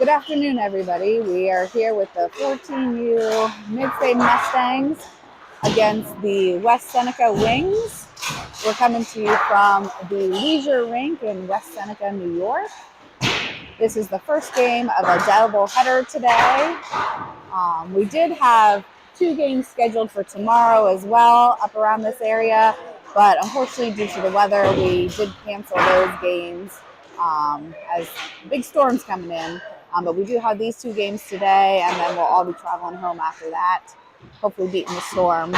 Good afternoon, everybody. We are here with the 14U Mid-State Mustangs against the West Seneca Wings. We're coming to you from the Leisure Rink in West Seneca, New York. This is the first game of a double header today. We did have 2 games scheduled for tomorrow as well up around this area, but unfortunately due to the weather, we did cancel those games as big storms coming in. But we do have these 2 games today, and then we'll all be traveling home after that, hopefully beating the storm.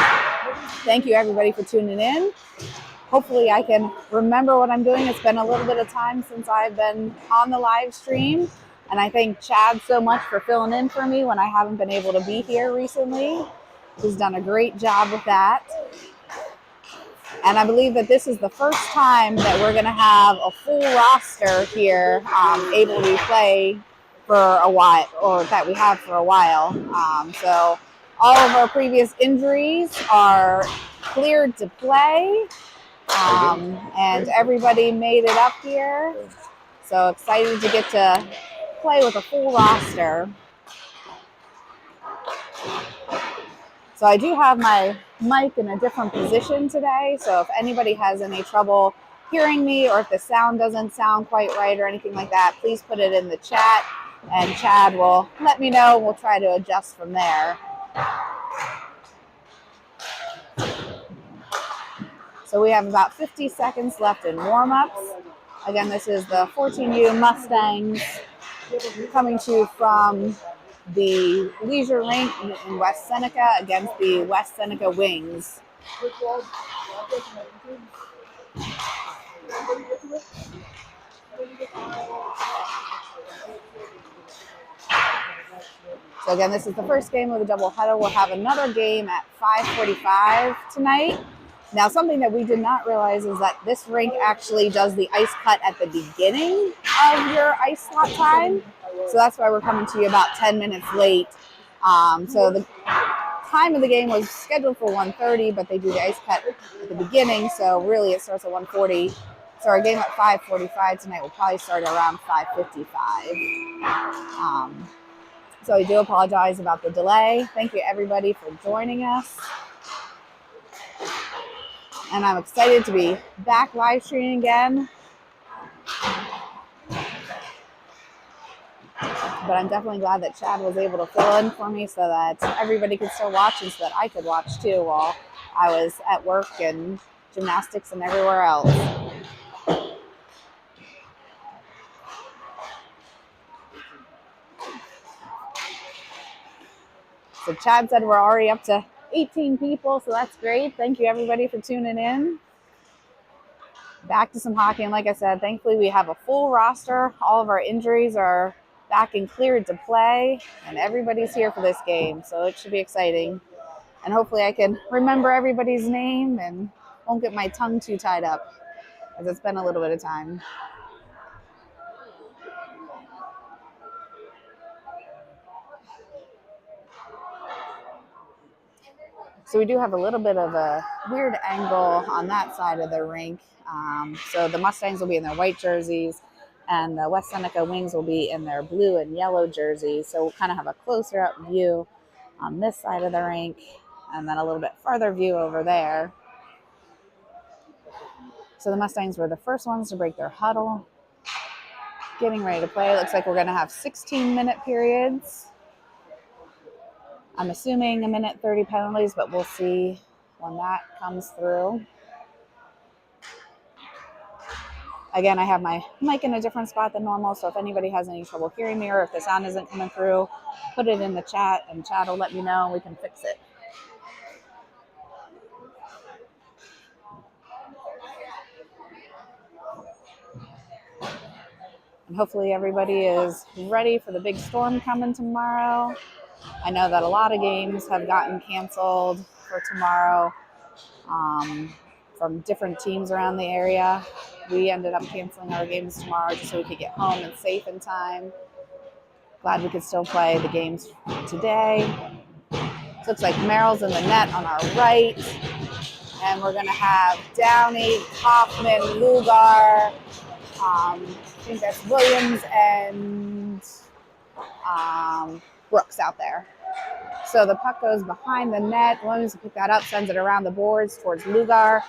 Thank you, everybody, for tuning in. Hopefully I can remember what I'm doing. It's been a little bit of time since I've been on the live stream, and I thank Chad so much for filling in for me when I haven't been able to be here recently. He's done a great job with that. And I believe that this is the first time that we're going to have a full roster here able to play for a while, or that we have for a while. So all of our previous injuries are cleared to play, and everybody made it up here. So excited to get to play with a full roster. So I do have my mic in a different position today, so if anybody has any trouble hearing me or if the sound doesn't sound quite right or anything like that, please put it in the chat and Chad will let me know. We'll try to adjust from there. So we have about 50 seconds left in warm-ups. Again, this is the 14U Mustangs coming to you from the Leisure Rink in West Seneca against the West Seneca Wings. So again, this is the first game of the doubleheader. We'll have another game at 5:45 tonight. Now, something that we did not realize is that this rink actually does the ice cut at the beginning of your ice slot time. So that's why we're coming to you about 10 minutes late. So the time of the game was scheduled for 1:30, but they do the ice cut at the beginning. So really it starts at 1:40. So our game at 5:45 tonight will probably start around 5:55. So I do apologize about the delay. Thank you, everybody, for joining us. And I'm excited to be back live streaming again. But I'm definitely glad that Chad was able to fill in for me so that everybody could still watch and so that I could watch too while I was at work and gymnastics and everywhere else. So Chad said we're already up to 18 people, so that's great. Thank you, everybody, for tuning in. Back to some hockey, and like I said, thankfully we have a full roster. All of our injuries are back and cleared to play, and everybody's here for this game, so it should be exciting. And hopefully I can remember everybody's name and won't get my tongue too tied up, as it's been a little bit of time. So we do have a little bit of a weird angle on that side of the rink. So the Mustangs will be in their white jerseys, and the West Seneca Wings will be in their blue and yellow jerseys. So we'll kind of have a closer up view on this side of the rink, and then a little bit farther view over there. So the Mustangs were the first ones to break their huddle, getting ready to play. It looks like we're going to have 16-minute periods. I'm assuming a minute 30 penalties, but we'll see when that comes through. Again, I have my mic in a different spot than normal, so if anybody has any trouble hearing me or if the sound isn't coming through, put it in the chat and Chad will let me know and we can fix it. And hopefully everybody is ready for the big storm coming tomorrow. I know that a lot of games have gotten canceled for tomorrow from different teams around the area. We ended up canceling our games tomorrow just so we could get home and safe in time. Glad we could still play the games today. It looks like Merrill's in the net on our right. And we're going to have Downey, Hoffman, Lugar, I think that's Williams and Brooks out there. So the puck goes behind the net. Williams pick that up, sends it around the boards towards Lugar.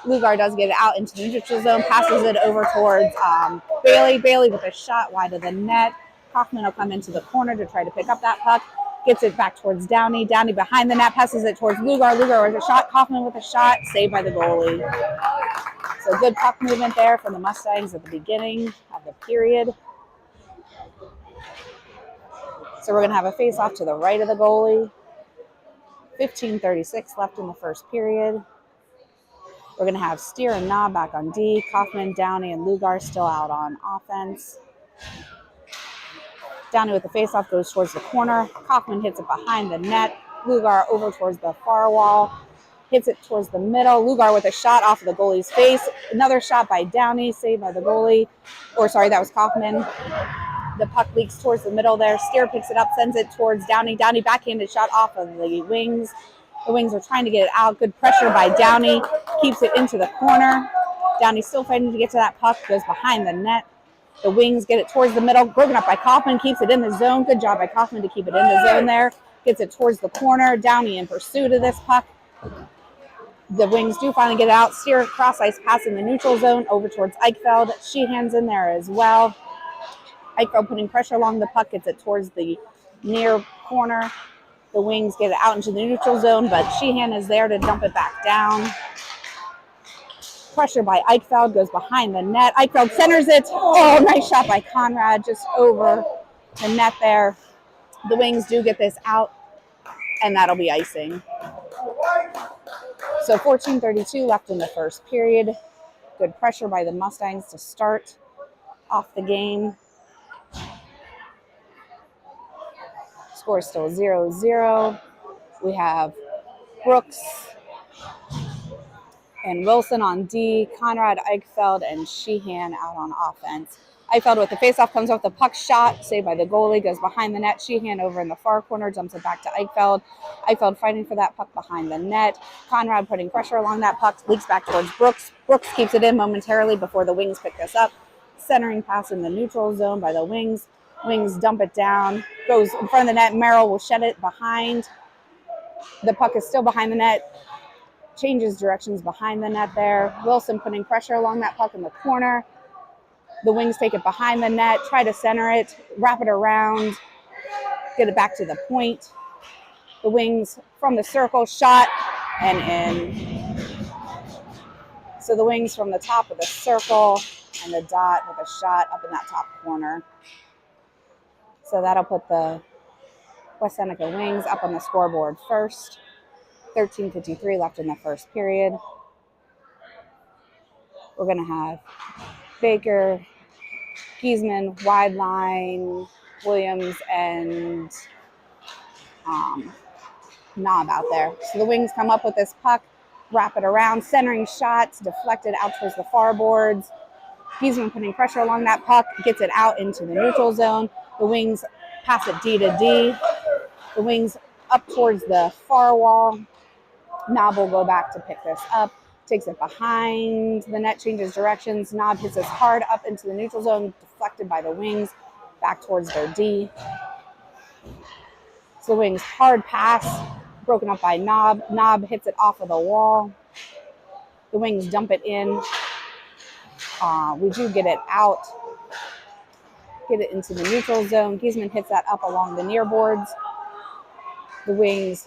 Lugar does get it out into the neutral zone, passes it over towards Bailey. Bailey with a shot wide of the net. Kaufman will come into the corner to try to pick up that puck. Gets it back towards Downey. Downey behind the net, passes it towards Lugar. Lugar with a shot. Kaufman with a shot, saved by the goalie. So good puck movement there from the Mustangs at the beginning of the period. So we're going to have a face-off to the right of the goalie. 15:36 left in the first period. We're going to have Steer and Knob back on D. Kaufman, Downey, and Lugar still out on offense. Downey with the faceoff goes towards the corner. Kaufman hits it behind the net. Lugar over towards the far wall. Hits it towards the middle. Lugar with a shot off of the goalie's face. Another shot by Downey, saved by the goalie. Or sorry, that was Kaufman. The puck leaks towards the middle there. Steer picks it up, sends it towards Downey. Downey backhanded shot off of the wings. The wings are trying to get it out. Good pressure by Downey. Keeps it into the corner. Downey still fighting to get to that puck. Goes behind the net. The wings get it towards the middle. Broken up by Kaufman. Keeps it in the zone. Good job by Kaufman to keep it in the zone there. Gets it towards the corner. Downey in pursuit of this puck. The wings do finally get it out. Steer cross ice pass in the neutral zone over towards Eichfeld. Sheehan's in there as well. Eichfeld putting pressure along the puck. Gets it towards the near corner. The wings get it out into the neutral zone, but Sheehan is there to dump it back down. Pressure by Eichfeld goes behind the net. Eichfeld centers it. Oh, nice shot by Conrad just over the net there. The wings do get this out, and that'll be icing. So 14:32 left in the first period. Good pressure by the Mustangs to start off the game. Score is still 0-0. We have Brooks and Wilson on D, Conrad, Eichfeld, and Sheehan out on offense. Eichfeld with the faceoff comes off the puck shot, saved by the goalie, goes behind the net. Sheehan over in the far corner, dumps it back to Eichfeld. Eichfeld fighting for that puck behind the net. Conrad putting pressure along that puck, leaks back towards Brooks. Brooks keeps it in momentarily before the wings pick this up. Centering pass in the neutral zone by the wings. Wings dump it down, goes in front of the net. Merrill will shed it behind. The puck is still behind the net. Changes directions behind the net there. Wilson putting pressure along that puck in the corner. The wings take it behind the net, try to center it, wrap it around, get it back to the point. The wings from the circle, shot, and in. So the wings from the top of the circle and the dot with a shot up in that top corner. So that'll put the West Seneca Wings up on the scoreboard first. 13:53 left in the first period. We're going to have Baker, Giesman, wide line, Williams, and Knob out there. So the wings come up with this puck, wrap it around, centering shots, deflected out towards the far boards. Giesman putting pressure along that puck, gets it out into the neutral zone. The wings pass it D to D. The wings up towards the far wall. Knob will go back to pick this up. Takes it behind the net, changes directions. Knob hits this hard up into the neutral zone, deflected by the wings, back towards their D. So the wings hard pass, broken up by Knob. Knob hits it off of the wall. The wings dump it in. We do get it out. Get it into the neutral zone. Giesman hits that up along the near boards. The wings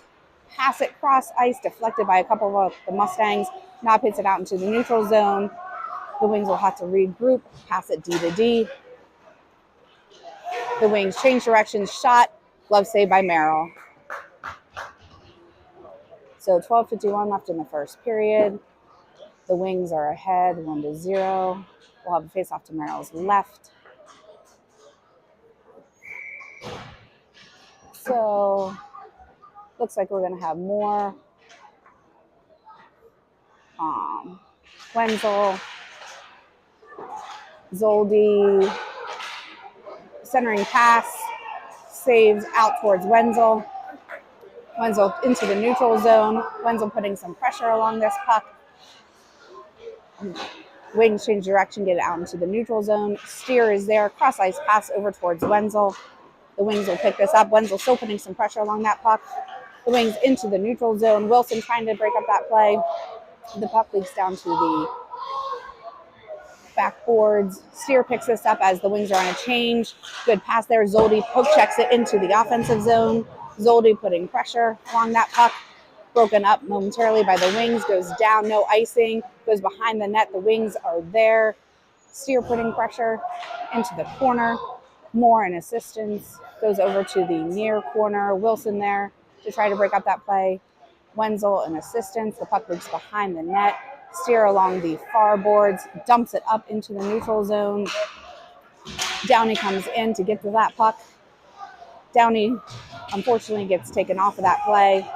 pass it cross ice, deflected by a couple of the Mustangs. Knob hits it out into the neutral zone. The wings will have to regroup, pass it D to D. The wings change directions, shot, glove save by Merrill. So 12:51 left in the first period. The wings are ahead 1-0. We'll have a face off to Merrill's left. So looks like we're going to have more. Wenzel, Zoldi, centering pass, saves out towards Wenzel. Wenzel into the neutral zone. Wenzel putting some pressure along this puck. Wings change direction, get it out into the neutral zone. Steer is there, cross ice pass over towards Wenzel. The Wings will pick this up. Wenzel still putting some pressure along that puck. The Wings into the neutral zone. Wilson trying to break up that play. The puck leaks down to the backboards. Steer picks this up as the Wings are on a change. Good pass there. Zoldi poke checks it into the offensive zone. Zoldi putting pressure along that puck. Broken up momentarily by the Wings. Goes down. No icing. Goes behind the net. The Wings are there. Steer putting pressure into the corner. Moore in assistance. Goes over to the near corner. Wilson there to try to break up that play. Wenzel in assistance. The puck leaks behind the net. Steer along the far boards. Dumps it up into the neutral zone. Downey comes in to get to that puck. Downey, unfortunately, gets taken off of that play.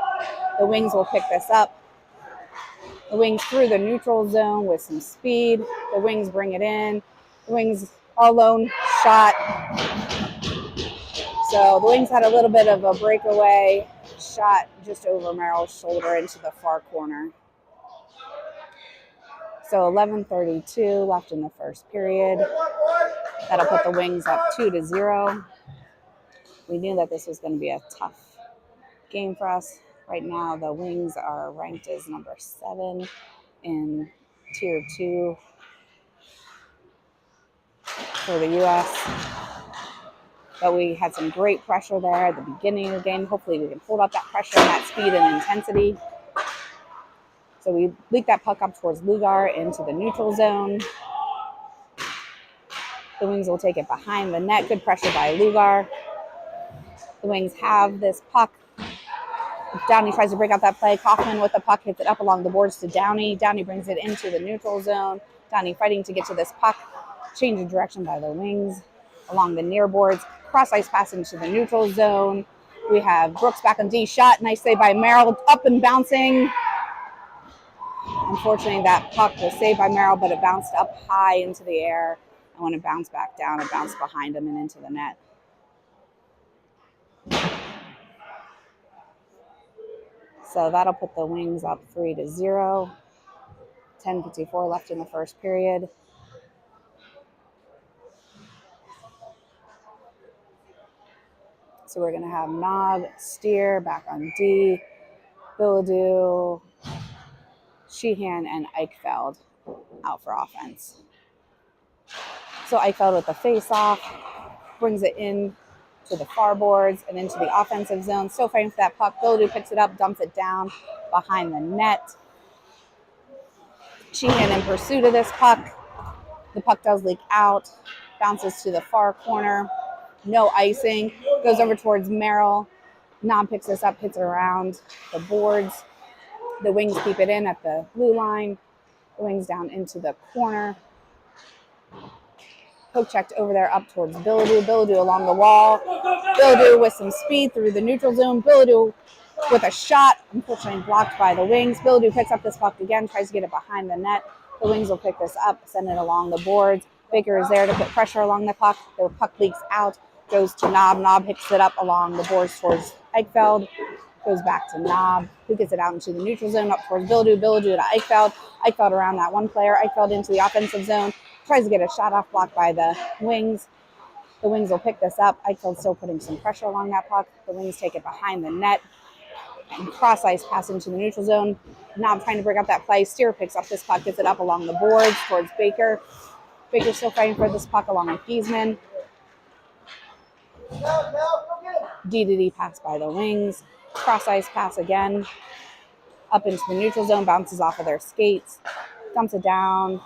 The Wings will pick this up. The Wings through the neutral zone with some speed. The Wings bring it in. The Wings alone shot. So the Wings had a little bit of a breakaway shot just over Merrill's shoulder into the far corner. So 11:32 left in the first period. That'll put the Wings up 2-0. We knew that this was going to be a tough game for us. Right now, the Wings are ranked as number 7 in Tier 2 for the U.S. But we had some great pressure there at the beginning of the game. Hopefully we can hold up that pressure and that speed and intensity. So we leak that puck up towards Lugar into the neutral zone. The Wings will take it behind the net. Good pressure by Lugar. The Wings have this puck. Downey tries to break out that play. Kaufman with the puck hits it up along the boards to Downey. Downey brings it into the neutral zone. Downey fighting to get to this puck. Change of direction by the Wings along the near boards. Cross ice pass into the neutral zone. We have Brooks back on D. Shot. Nice save by Merrill. Up and bouncing. Unfortunately, that puck was saved by Merrill, but it bounced up high into the air. And when it bounced back down, it bounced behind him and into the net. So that'll put the Wings up 3-0. 10:54 left in the first period. So we're going to have Knob, Steer back on D, Billadou, Sheehan, and Eichfeld out for offense. So Eichfeld with the face-off, brings it in to the far boards and into the offensive zone. Still fighting for that puck. Billadou picks it up, dumps it down behind the net. Sheehan in pursuit of this puck. The puck does leak out, bounces to the far corner. No icing. Goes over towards Merrill. Knob picks this up, hits it around the boards. The Wings keep it in at the blue line. The Wings down into the corner. Poke checked over there up towards Billadou. Billadou along the wall. Billadou with some speed through the neutral zone. Billadou with a shot, unfortunately blocked by the Wings. Billadou picks up this puck again, tries to get it behind the net. The Wings will pick this up, send it along the boards. Baker is there to put pressure along the puck. The puck leaks out, goes to Knob. Knob picks it up along the boards towards Eichfeld. Goes back to Knob, who gets it out into the neutral zone, up towards Billadou. Billadou to Eichfeld. Eichfeld around that one player. Eichfeld into the offensive zone. Tries to get a shot off, blocked by the Wings. The Wings will pick this up. Eichfeld still putting some pressure along that puck. The Wings take it behind the net. And cross ice pass into the neutral zone. Knob trying to break up that play. Steer picks up this puck, gets it up along the boards towards Baker. Baker still fighting for this puck along with Giesman. D-to-D pass by the Wings. Cross ice pass again. Up into the neutral zone, bounces off of their skates. Dumps it down.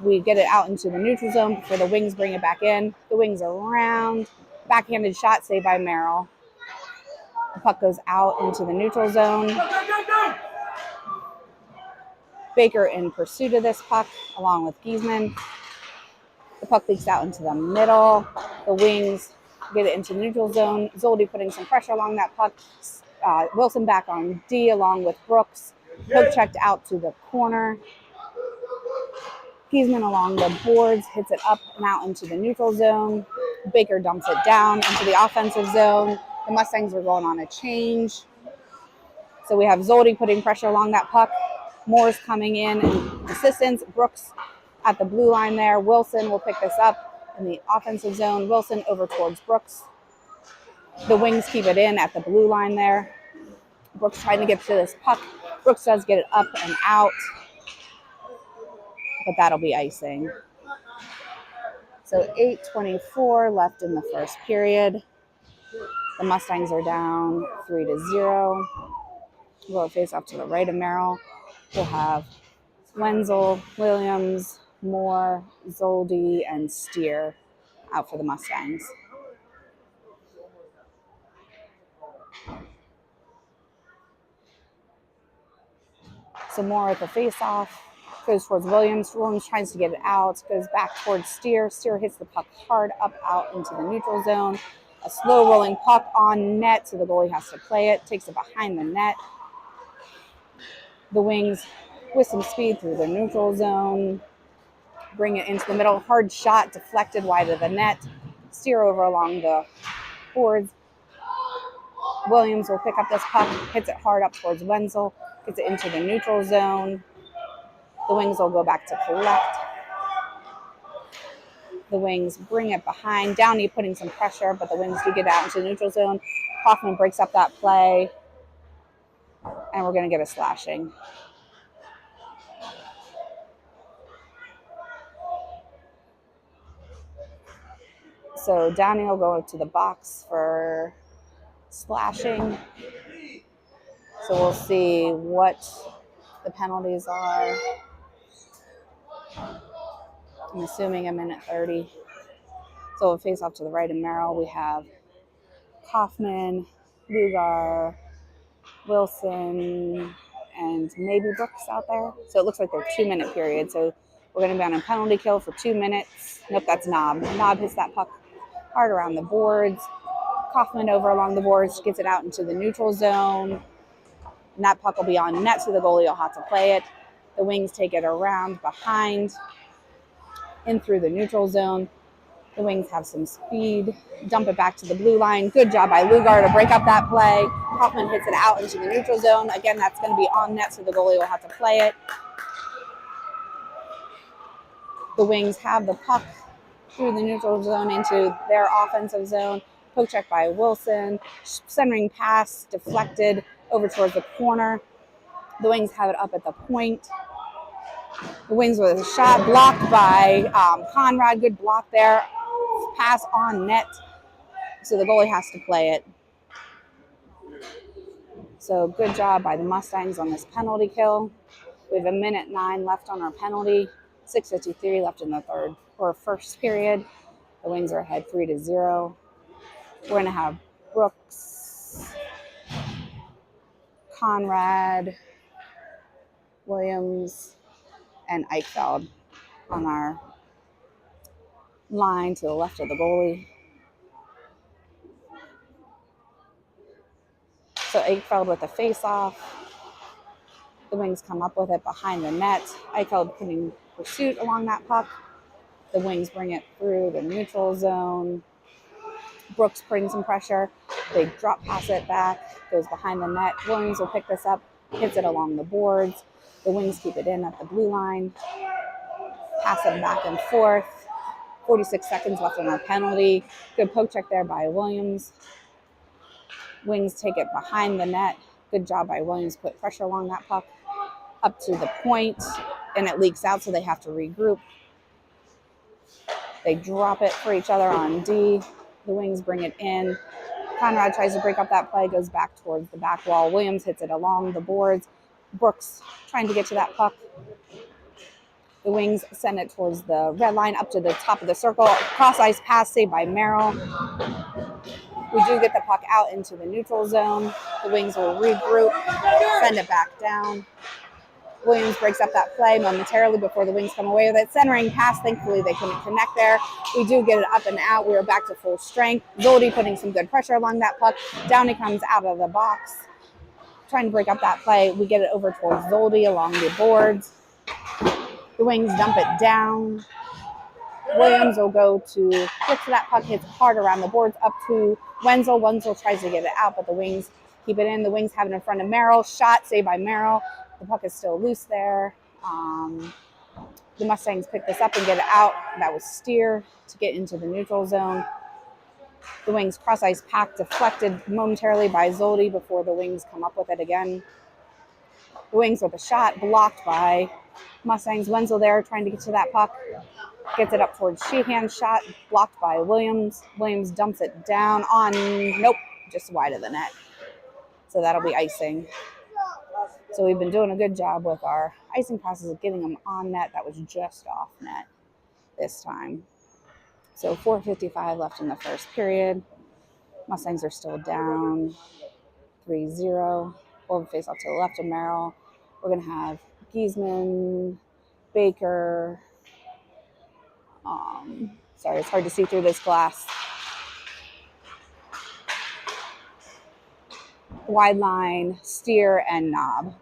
We get it out into the neutral zone before the Wings bring it back in. The Wings around. Backhanded shot saved by Merrill. The puck goes out into the neutral zone. Baker in pursuit of this puck along with Giesman. The puck leaks out into the middle. The Wings get it into the neutral zone. Zoldi putting some pressure along that puck. Wilson back on D along with Brooks. Poke checked out to the corner. Giesman along the boards, hits it up and out into the neutral zone. Baker dumps it down into the offensive zone. The Mustangs are going on a change. So we have Zoldi putting pressure along that puck. Moore's coming in and assistance. Brooks at the blue line there. Wilson will pick this up in the offensive zone. Wilson over towards Brooks. The wings keep it in at the blue line there. Brooks trying to get to this puck. Brooks does get it up and out, but that'll be icing. So 8:24 left in the first period. The Mustangs are down 3-0. We'll face off to the right of Merrill. We'll have Wenzel, Williams, Moore, Zoldi, and Steer out for the Mustangs. So Moore at the face-off, goes towards Williams. Williams tries to get it out, goes back towards Steer. Steer hits the puck hard up out into the neutral zone. A slow rolling puck on net, so the goalie has to play it. Takes it behind the net. The Wings, with some speed through the neutral zone, bring it into the middle. Hard shot, deflected wide of the net. Steer over along the boards. Williams will pick up this puck, hits it hard up towards Wenzel, gets it into the neutral zone. The Wings will go back to collect. The Wings bring it behind. Downey putting some pressure, but the Wings do get out into the neutral zone. Hoffman breaks up that play, and we're going to get a slashing. So Downey will go to the box for slashing. So we'll see what the penalties are. I'm assuming a minute 30. So we'll face off to the right of Merrill. We have Kaufman, Lugar, Wilson, and maybe Brooks out there. So it looks like they're 2-minute period. So we're going to be on a penalty kill for 2 minutes. Nope, that's Knob. Knob hits that puck hard around the boards. Kaufman over along the boards, gets it out into the neutral zone. And that puck will be on net, so the goalie will have to play it. The Wings take it around behind, in through the neutral zone. The Wings have some speed, dump it back to the blue line. Good job by Lugar to break up that play. Kaufman hits it out into the neutral zone. Again, that's going to be on net, so the goalie will have to play it. The Wings have the puck through the neutral zone into their offensive zone. Poke check by Wilson. Centering pass deflected over towards the corner. The Wings have it up at the point. The Wings with a shot blocked by Conrad. Good block there. Pass on net. So the goalie has to play it. So good job by the Mustangs on this penalty kill. We have 1:09 left on our penalty. 6:53 left in the third or first period. The Wings are ahead 3-0. We're going to have Brooks, Conrad, Williams, and Eichfeld on our line to the left of the goalie. So Eichfeld with a face-off. The Wings come up with it behind the net. Eichfeld putting pursuit along that puck. The Wings bring it through the neutral zone. Brooks putting some pressure. They drop pass it back. Goes behind the net. Williams will pick this up. Hits it along the boards. The Wings keep it in at the blue line. Pass it back and forth. 46 seconds left on our penalty. Good poke check there by Williams. Wings take it behind the net. Good job by Williams. Put pressure along that puck up to the point, and it leaks out, so they have to regroup. They drop it for each other on D. The Wings bring it in. Conrad tries to break up that play, goes back towards the back wall. Williams hits it along the boards. Brooks trying to get to that puck. The Wings send it towards the red line up to the top of the circle. Cross-ice pass saved by Merrill. We do get the puck out into the neutral zone. The Wings will regroup, send it back down. Williams breaks up that play momentarily before the Wings come away with it. Centering pass, thankfully they couldn't connect there. We do get it up and out. We are back to full strength. Zoldi putting some good pressure along that puck. Downey comes out of the box, trying to break up that play. We get it over towards Zoldi along the boards. The Wings dump it down. Williams will go to get to that puck, hits hard around the boards up to Wenzel. Wenzel tries to get it out, but the Wings keep it in. The Wings have it in front of Merrill. Shot saved by Merrill. The puck is still loose there. The Mustangs pick this up and get it out. That was steer to get into the neutral zone. The wings cross ice pack deflected momentarily by Zoldi before the wings come up with it again. The wings with a shot blocked by Mustangs. Wenzel there trying to get to that puck. Gets it up towards Sheehan's shot, blocked by Williams. Williams dumps it down on, nope, just wide of the net. So that'll be icing. So we've been doing a good job with our icing passes of getting them on net. That was just off net this time. So 4:55 left in the first period. Mustangs are still down 3-0. We'll face off to the left of Merrill. We're going to have Giesman, Baker. Sorry, it's hard to see through this glass. Wide line, Steer, and Knob.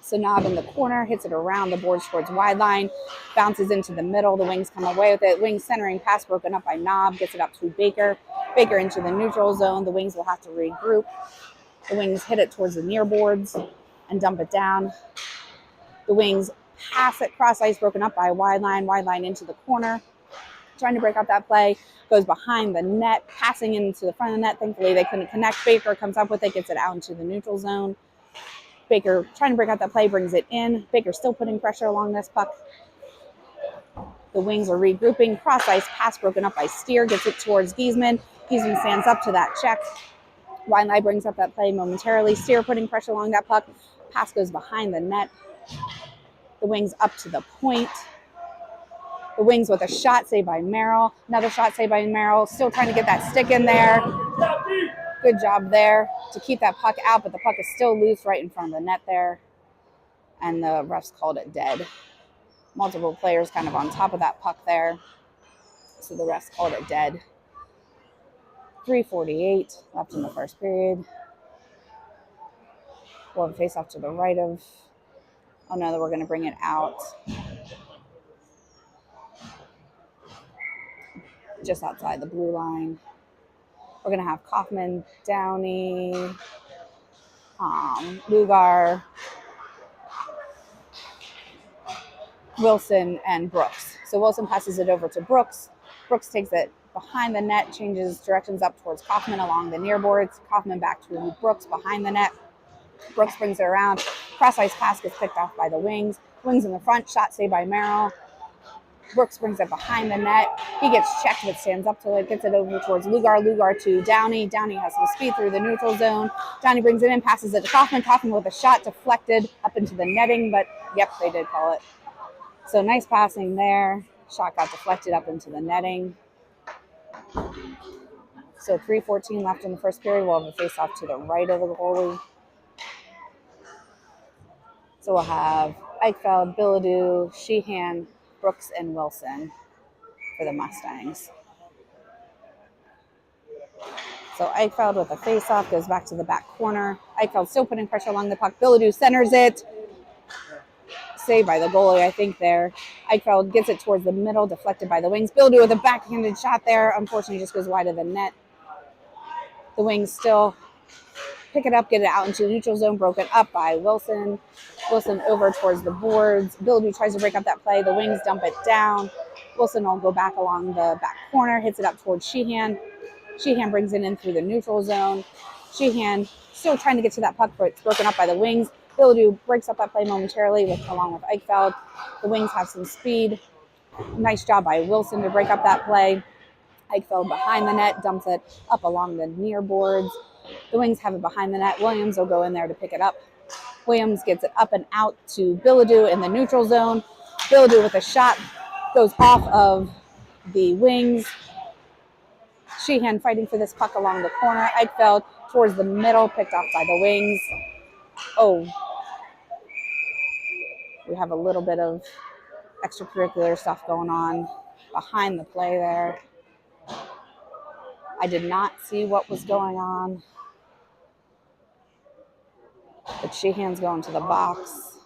So Knob in the corner, hits it around the boards towards wide line, bounces into the middle. The wings come away with it. Wings centering pass broken up by Knob, gets it up to Baker. Baker into the neutral zone. The wings will have to regroup. The wings hit it towards the near boards and dump it down. The wings pass it cross ice broken up by wide line into the corner. Trying to break up that play, goes behind the net, passing into the front of the net. Thankfully, they couldn't connect. Baker comes up with it, gets it out into the neutral zone. Baker trying to break out that play, brings it in. Baker still putting pressure along this puck. The wings are regrouping. Cross ice pass broken up by Steer, gets it towards Giesman. Giesman stands up to that check. Wide line brings up that play momentarily. Steer putting pressure along that puck. Pass goes behind the net. The wings up to the point. The wings with a shot saved by Merrill. Another shot saved by Merrill. Still trying to get that stick in there. Good job there to keep that puck out, but the puck is still loose right in front of the net there. And the refs called it dead. Multiple players kind of on top of that puck there. So the refs called it dead. 3:48 left in the first period. We'll have a face off to the right of. Oh no, we're going to bring it out. Just outside the blue line. We're going to have Kaufman, Downey, Lugar, Wilson, and Brooks. So Wilson passes it over to Brooks. Brooks takes it behind the net, changes directions up towards Kaufman along the near boards. Kaufman back to Brooks behind the net. Brooks brings it around. Cross ice pass gets picked off by the wings. Wings in the front, shot saved by Merrill. Brooks brings it behind the net. He gets checked but stands up to it, gets it over towards Lugar. Lugar to Downey. Downey has some speed through the neutral zone. Downey brings it in, passes it to Kaufman. Kaufman with a shot deflected up into the netting, but yep, they did call it. So nice passing there. Shot got deflected up into the netting. So 3:14 left in the first period. We'll have a face-off to the right of the goalie. So we'll have Eichfeld, Bilodeau, Sheehan, Brooks, and Wilson for the Mustangs. So Eichfeld with a face-off goes back to the back corner. Eichfeld still putting pressure along the puck. Bilodeau centers it. Saved by the goalie, I think there. Eichfeld gets it towards the middle, deflected by the wings. Bilodeau with a backhanded shot there. Unfortunately, just goes wide of the net. The wings still pick it up, get it out into the neutral zone, broken up by Wilson. Wilson over towards the boards. Bilodeau tries to break up that play. The wings dump it down. Wilson will go back along the back corner, hits it up towards Sheehan. Sheehan brings it in through the neutral zone. Sheehan still trying to get to that puck, but it's broken up by the wings. Bilodeau breaks up that play momentarily along with Eichfeld. The wings have some speed. Nice job by Wilson to break up that play. Eichfeld behind the net, dumps it up along the near boards. The wings have it behind the net. Williams will go in there to pick it up. Williams gets it up and out to Bilodeau in the neutral zone. Bilodeau with a shot goes off of the wings. Sheehan fighting for this puck along the corner. Eichfeld towards the middle, picked off by the wings. Oh, we have a little bit of extracurricular stuff going on behind the play there. I did not see what was going on. But Sheehan's going to the box.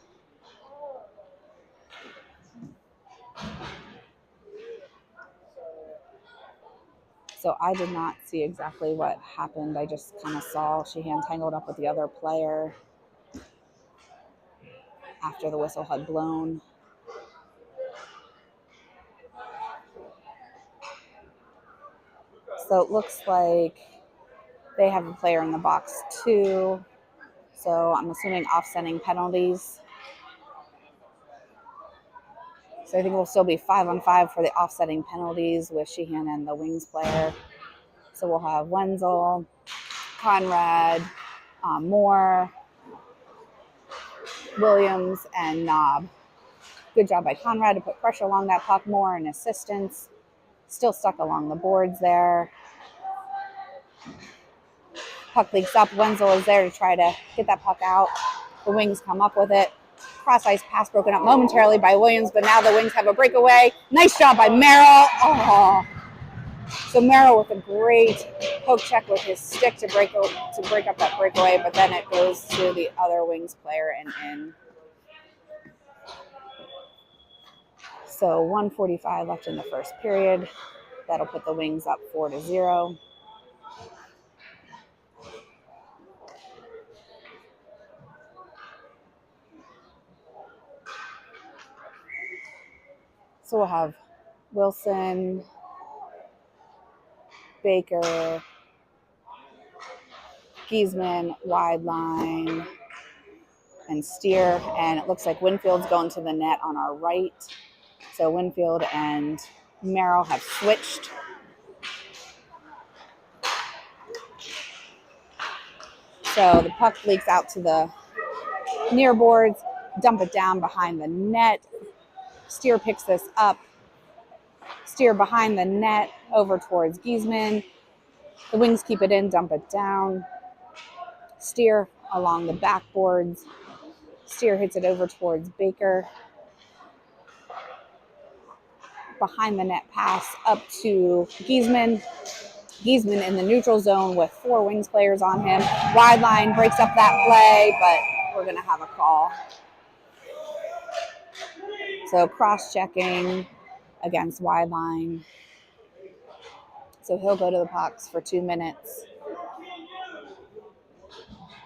So I did not see exactly what happened. I just kind of saw Sheehan tangled up with the other player after the whistle had blown. So it looks like they have a player in the box too. So I'm assuming offsetting penalties. So I think we'll still be 5-on-5 for the offsetting penalties with Sheehan and the Wings player. So we'll have Wenzel, Conrad, Moore, Williams, and Knob. Good job by Conrad to put pressure along that puck. Moore and assistance. Still stuck along the boards there. Puck leaks up. Wenzel is there to try to get that puck out. The Wings come up with it. Cross ice pass broken up momentarily by Williams, but now the Wings have a breakaway. Nice job by Merrill. Oh. So Merrill with a great poke check with his stick to break up that breakaway, but then it goes to the other Wings player and in. So 1:45 left in the first period. That'll put the Wings up 4-0. So we'll have Wilson, Baker, Giesman, wide line, and Steer. And it looks like Winfield's going to the net on our right. So Winfield and Merrill have switched. So the puck leaks out to the near boards, dump it down behind the net. Steer picks this up. Steer behind the net over towards Giesman. The Wings keep it in, dump it down. Steer along the backboards. Steer hits it over towards Baker. Behind the net pass up to Giesman. Giesman in the neutral zone with 4 Wings players on him. Wide line breaks up that play, but we're going to have a call. So cross-checking against wide line. So he'll go to the pucks for 2 minutes.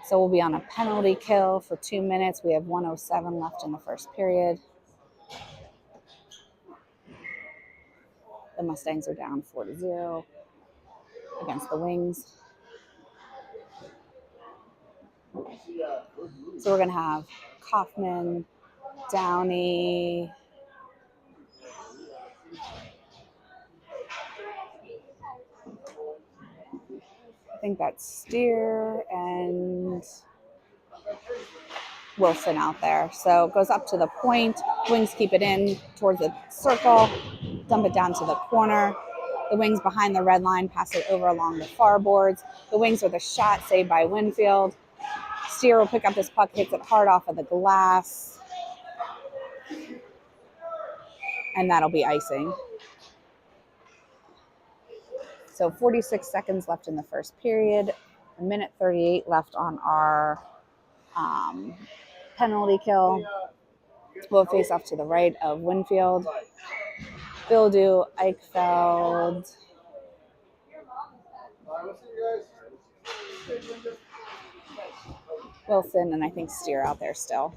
So we'll be on a penalty kill for 2 minutes. We have 1:07 left in the first period. The Mustangs are down 4-0 against the Wings. So we're going to have Kaufman, Downey, I think that's Steer and Wilson out there. So it goes up to the point. Wings keep it in towards the circle, dump it down to the corner. The Wings behind the red line pass it over along the far boards. The Wings with a shot saved by Winfield. Steer will pick up this puck, hits it hard off of the glass. And that'll be icing. So 46 seconds left in the first period. 1:38 left on our penalty kill. We'll face off to the right of Winfield. Bildu, Eichfeld, Wilson, and I think Steer out there still.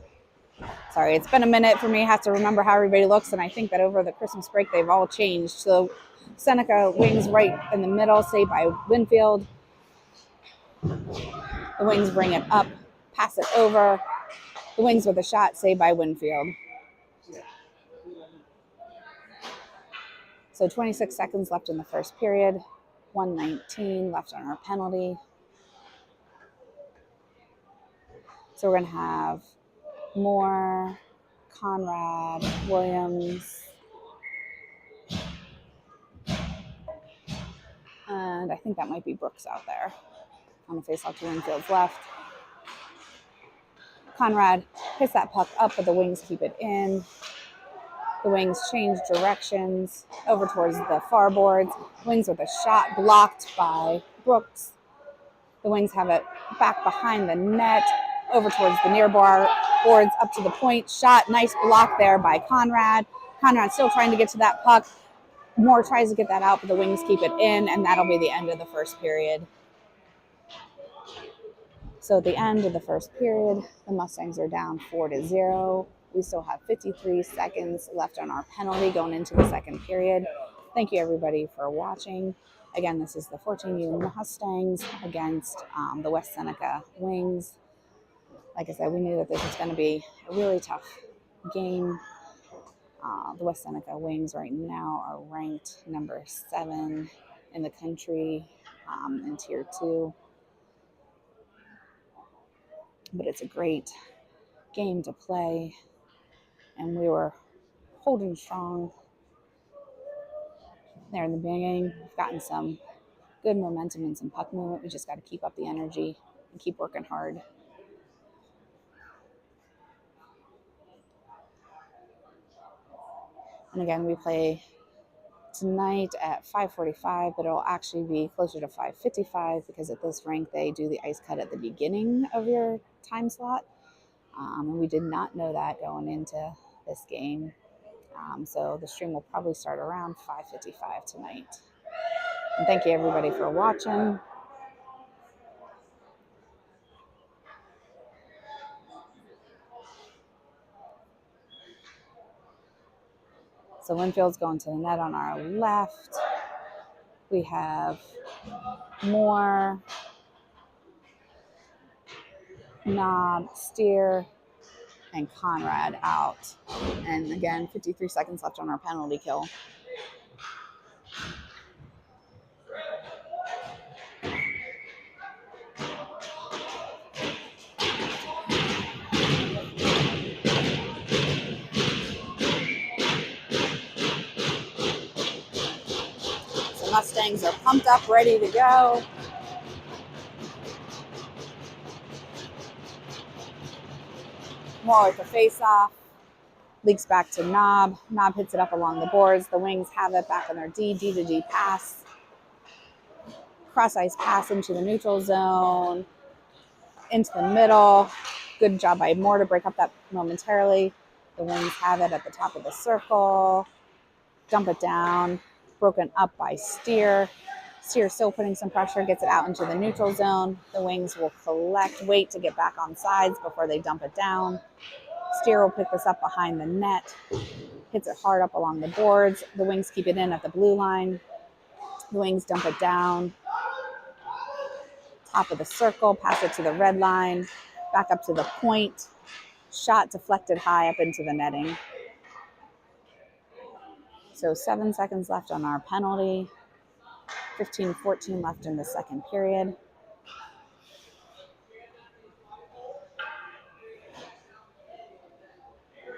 Sorry, it's been a minute for me. I have to remember how everybody looks, and I think that over the Christmas break, they've all changed. So Seneca Wings right in the middle, saved by Winfield. The Wings bring it up, pass it over. The Wings with a shot, saved by Winfield. So 26 seconds left in the first period. 1:19 left on our penalty. So we're going to have Moore, Conrad, Williams, and I think that might be Brooks out there on the face-off to Winfield's left. Conrad hits that puck up, but the Wings keep it in. The Wings change directions over towards the far boards. Wings with a shot blocked by Brooks. The Wings have it back behind the net, over towards the near bar boards, up to the point. Shot, nice block there by Conrad. Conrad still trying to get to that puck. Moore tries to get that out, but the Wings keep it in, and that'll be the end of the first period. So at the end of the first period, the Mustangs are down 4-0. We still have 53 seconds left on our penalty going into the second period. Thank you, everybody, for watching. Again, this is the 14U Mustangs against the West Seneca Wings. Like I said, we knew that this was going to be a really tough game. The West Seneca Wings right now are ranked number 7 in the country in Tier 2. But it's a great game to play, and we were holding strong there in the beginning. We've gotten some good momentum and some puck movement. We just got to keep up the energy and keep working hard. And again, we play tonight at 5:45, but it'll actually be closer to 5:55 because at this rink they do the ice cut at the beginning of your time slot. And we did not know that going into this game. So the stream will probably start around 5:55 tonight. And thank you everybody for watching. So Winfield's going to the net on our left. We have Moore, Knob, Steer, and Conrad out. And again, 53 seconds left on our penalty kill. So Mustangs are pumped up, ready to go. Moore with the face-off. Leaks back to Knob. Knob hits it up along the boards. The Wings have it back on their D to D pass. Cross ice pass into the neutral zone. Into the middle. Good job by Moore to break up that momentarily. The Wings have it at the top of the circle. Dump it down. Broken up by Steer. Steer still putting some pressure. Gets it out into the neutral zone. The Wings will collect. Wait to get back on sides before they dump it down. Steer will pick this up behind the net. Hits it hard up along the boards. The Wings keep it in at the blue line. The Wings dump it down. Top of the circle. Pass it to the red line. Back up to the point. Shot deflected high up into the netting. So 7 seconds left on our penalty. 15-14 left in the second period.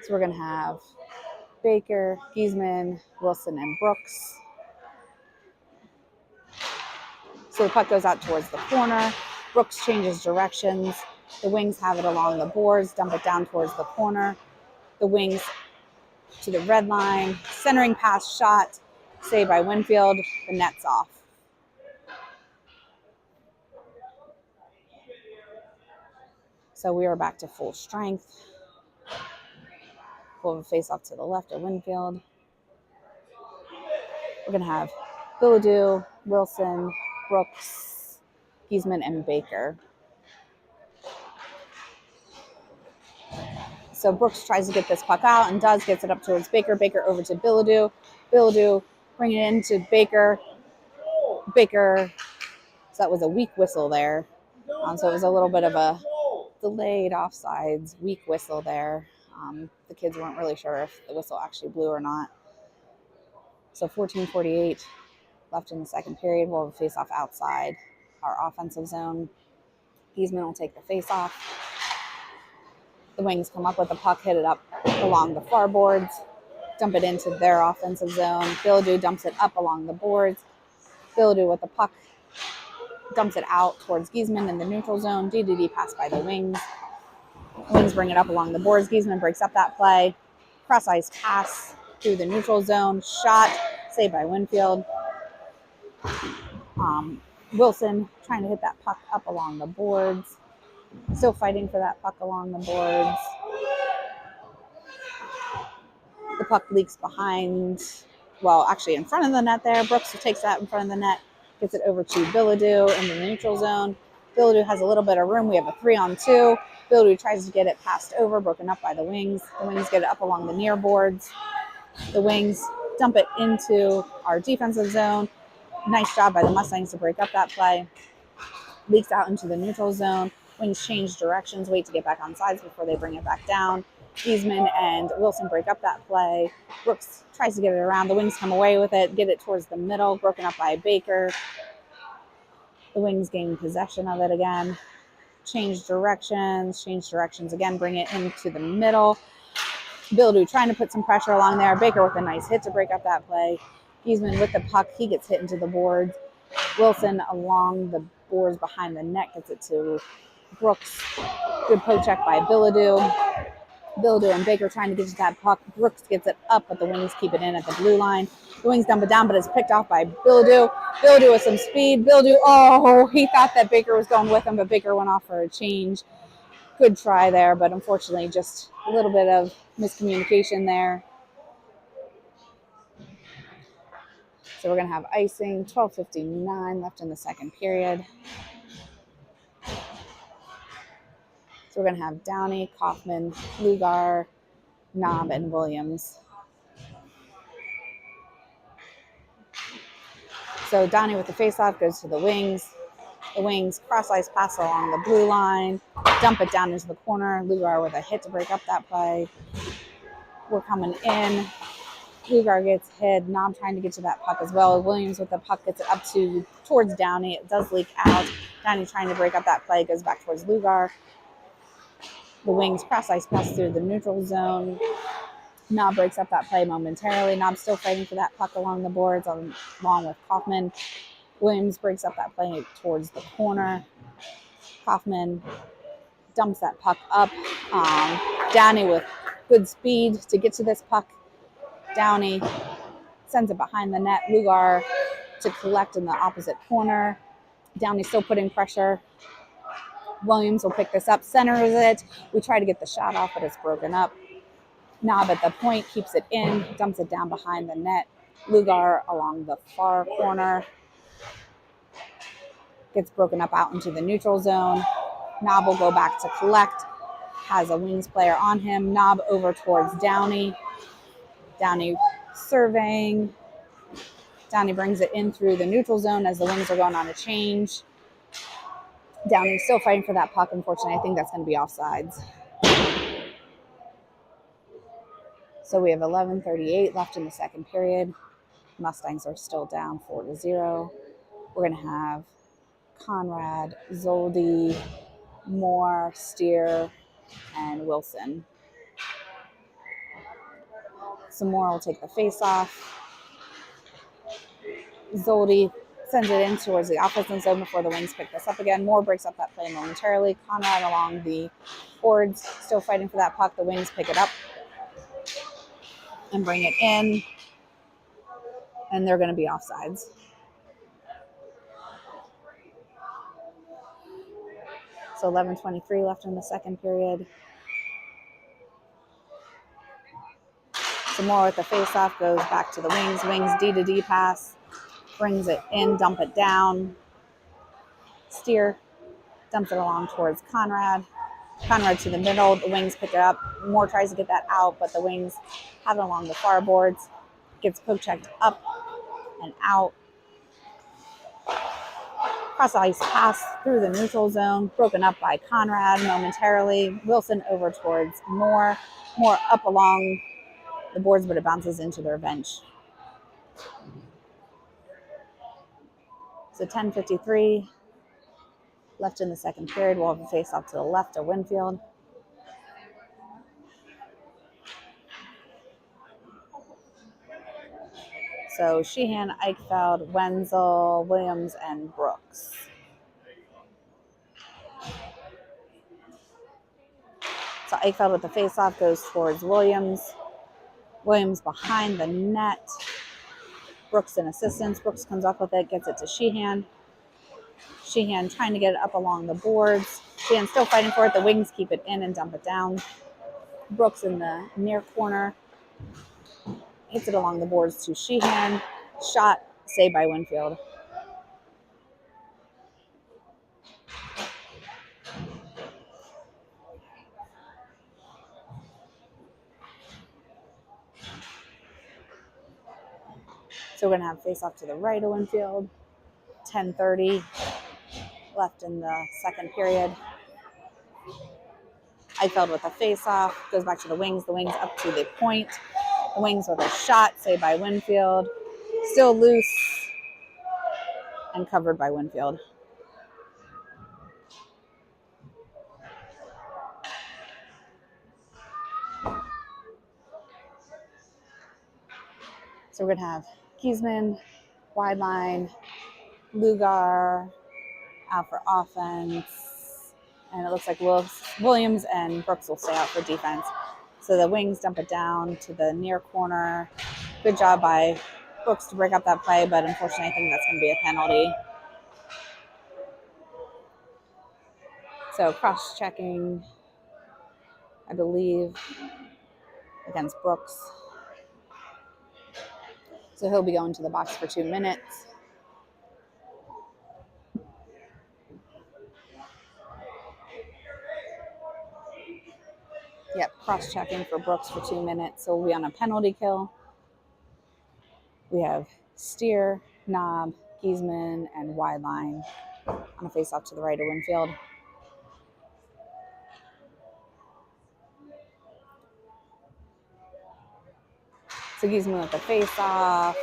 So we're going to have Baker, Giesman, Wilson, and Brooks. So the puck goes out towards the corner. Brooks changes directions. The Wings have it along the boards, dump it down towards the corner. The Wings to the red line. Centering pass shot, saved by Winfield. The net's off. So we are back to full strength. We'll have a face off to the left of Winfield. We're going to have Billadou, Wilson, Brooks, Giesman, and Baker. So Brooks tries to get this puck out and does, gets it up towards Baker. Baker over to Billadou. Billadou bringing it into Baker. Baker, so that was a weak whistle there. So it was a little bit of a delayed offsides, weak whistle there. The kids weren't really sure if the whistle actually blew or not. So 14:48 left in the second period. We'll have a face-off outside our offensive zone. Giesman will take the face-off. The Wings come up with the puck, hit it up along the far boards, dump it into their offensive zone. Billadou dumps it up along the boards. Billadou with the puck dumps it out towards Giesman in the neutral zone. D pass by the Wings. Wings bring it up along the boards. Giesman breaks up that play. Cross ice pass through the neutral zone. Shot, saved by Winfield. Wilson trying to hit that puck up along the boards. Still fighting for that puck along the boards. The puck leaks behind, well, actually in front of the net there. Brooks takes that in front of the net, gets it over to Billadou in the neutral zone. Billadou has a little bit of room. We have a 3-on-2. Billadou tries to get it passed over, broken up by the Wings. The Wings get it up along the near boards. The Wings dump it into our defensive zone. Nice job by the Mustangs to break up that play. Leaks out into the neutral zone. Wings change directions, wait to get back on sides before they bring it back down. Easman and Wilson break up that play. Brooks tries to get it around. The Wings come away with it, get it towards the middle, broken up by Baker. The Wings gain possession of it again. Change directions again, bring it into the middle. Bildu trying to put some pressure along there. Baker with a nice hit to break up that play. Easman with the puck, he gets hit into the boards. Wilson along the boards behind the net gets it to Brooks. Good poke check by Bildu. Bildu and Baker trying to get to that puck. Brooks gets it up, but the Wings keep it in at the blue line. The Wings dump it down, but it's picked off by Bildu. Bildu with some speed. Bildu, oh, he thought that Baker was going with him, but Baker went off for a change. Good try there, but unfortunately just a little bit of miscommunication there. So we're going to have icing, 12:59 left in the second period. So we're going to have Downey, Kaufman, Lugar, Knob, and Williams. So Downey with the faceoff goes to the Wings. The Wings cross-ice pass along the blue line, dump it down into the corner. Lugar with a hit to break up that play. We're coming in. Lugar gets hit. Knob trying to get to that puck as well. Williams with the puck gets it up towards Downey. It does leak out. Downey trying to break up that play, goes back towards Lugar. The Wings cross-ice pass through the neutral zone. Knob breaks up that play momentarily. Knob still fighting for that puck along the boards along with Kaufman. Williams breaks up that play towards the corner. Kaufman dumps that puck up. Downey with good speed to get to this puck. Downey sends it behind the net. Lugar to collect in the opposite corner. Downey still putting pressure. Williams will pick this up, centers it. We try to get the shot off, but it's broken up. Knob at the point, keeps it in, dumps it down behind the net. Lugar along the far corner. Gets broken up out into the neutral zone. Knob will go back to collect. Has a Wings player on him. Knob over towards Downey. Downey surveying. Downey brings it in through the neutral zone as the Wings are going on a change. Downey still fighting for that puck. Unfortunately, I think that's going to be offsides. So we have 11:38 left in the second period. Mustangs are still down 4-0. We're going to have Conrad, Zoldi, Moore, Steer, and Wilson. So Moore will take the face-off. Zoldi sends it in towards the offensive zone before the Wings pick this up again. Moore breaks up that play momentarily. Conrad along the boards, still fighting for that puck. The Wings pick it up and bring it in. And they're going to be offsides. So 11:23 left in the second period. So Moore with the face-off goes back to the Wings. Wings D-to-D pass. Brings it in, dump it down. Steer dumps it along towards Conrad. Conrad to the middle. The Wings pick it up. Moore tries to get that out, but the Wings have it along the far boards. Gets poke checked up and out. Cross ice pass through the neutral zone. Broken up by Conrad momentarily. Wilson over towards Moore. Moore up along the boards, but it bounces into their bench. So 10:53 left in the second period. We'll have a face off to the left of Winfield. So Sheehan, Eichfeld, Wenzel, Williams, and Brooks. So Eichfeld with the face-off goes towards Williams. Williams behind the net. Brooks in assistance. Brooks comes up with it, gets it to Sheehan. Sheehan trying to get it up along the boards. Sheehan still fighting for it. The Wings keep it in and dump it down. Brooks in the near corner. Hits it along the boards to Sheehan. Shot, saved by Winfield. So So we're going to have face off to the right of Winfield. 10:30 left in the second period. Eichfeld with a face off, goes back to the wings up to the point. The wings with a shot, saved by Winfield. Still loose and covered by Winfield. So we're going to have Kiesman, wide line, Lugar out for offense. And it looks like Williams and Brooks will stay out for defense. So the wings dump it down to the near corner. Good job by Brooks to break up that play, but unfortunately I think that's going to be a penalty. So cross-checking, I believe, against Brooks. So he'll be going to the box for 2 minutes. Yep, cross-checking for Brooks for 2 minutes. So we'll be on a penalty kill. We have Steer, Knob, Giesman, and wide line on a face-off to the right of Winfield. So Giesman with the face-off.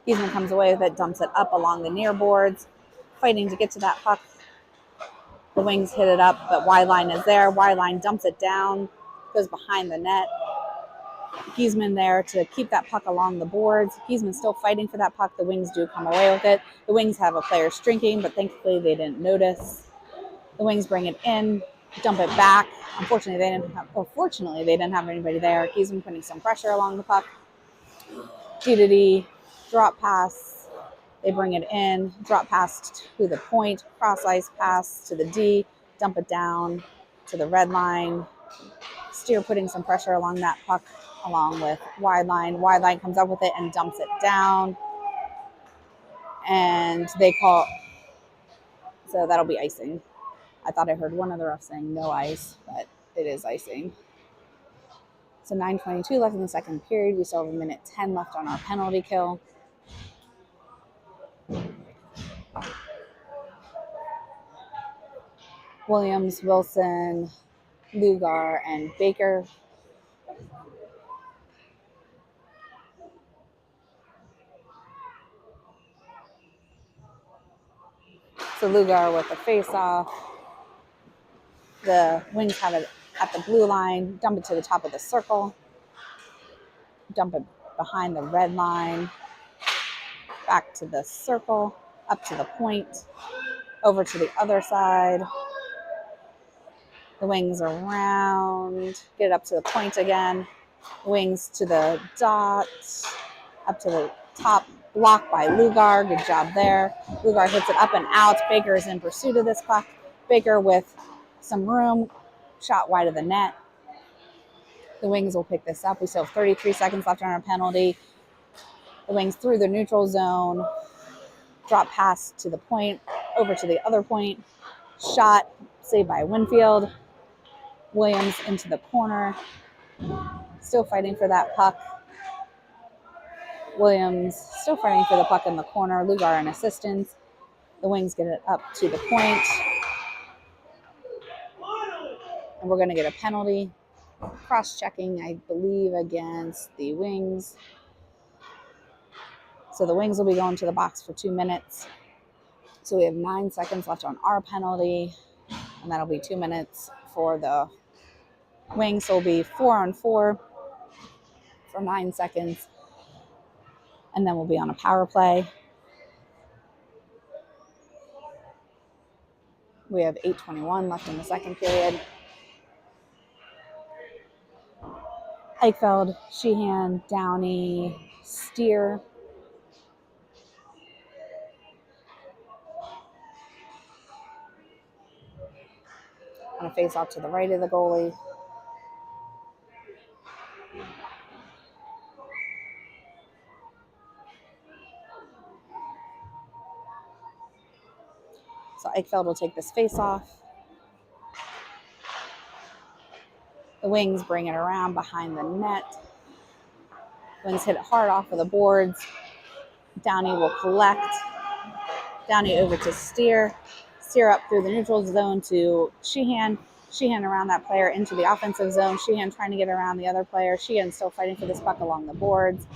Giesman comes away with it, dumps it up along the near boards, fighting to get to that puck. The wings hit it up, but wide line is there. Wide line dumps it down, goes behind the net. Giesman there to keep that puck along the boards. Giesman still fighting for that puck. The wings do come away with it. The wings have a player streaking, but thankfully they didn't notice. The wings bring it in, dump it back. Fortunately, they didn't have anybody there. Giesman putting some pressure along the puck. D, drop pass. They bring it in, drop pass to the point, cross ice pass to the D, dump it down to the red line. Steer putting some pressure along that puck along with wide line. Wide line comes up with it and dumps it down. And they call, so that'll be icing. I thought I heard one of the refs saying no ice, but it is icing. So 9:22 left in the second period. We still have 1:10 left on our penalty kill. Williams, Wilson, Lugar, and Baker. So Lugar with the face-off. The wings have it at the blue line. Dump it to the top of the circle. Dump it behind the red line. Back to the circle. Up to the point. Over to the other side. The wings around. Get it up to the point again. Wings to the dot. Up to the top. Blocked by Lugar. Good job there. Lugar hits it up and out. Baker is in pursuit of this puck. Baker with some room. Shot wide of the net. The wings will pick this up. We still have 33 seconds left on our penalty. The wings through the neutral zone. Drop pass to the point. Over to the other point. Shot. Saved by Winfield. Williams into the corner. Still fighting for that puck. Williams still fighting for the puck in the corner. Lugar in assistance. The wings get it up to the point. And we're going to get a penalty. Cross-checking, I believe, against the wings. So the wings will be going to the box for 2 minutes. So we have 9 seconds left on our penalty. And that'll be 2 minutes for the wings. So it'll be 4-on-4 for 9 seconds. And then we'll be on a power play. We have 8:21 left in the second period. Eichfeld, Sheehan, Downey, Steer. On a face-off to the right of the goalie. So Eichfeld will take this face-off. The wings bring it around behind the net. Wings hit it hard off of the boards. Downey will collect. Downey over to Steer. Steer up through the neutral zone to Sheehan. Sheehan around that player into the offensive zone. Sheehan trying to get around the other player. Sheehan still fighting for this puck along the boards.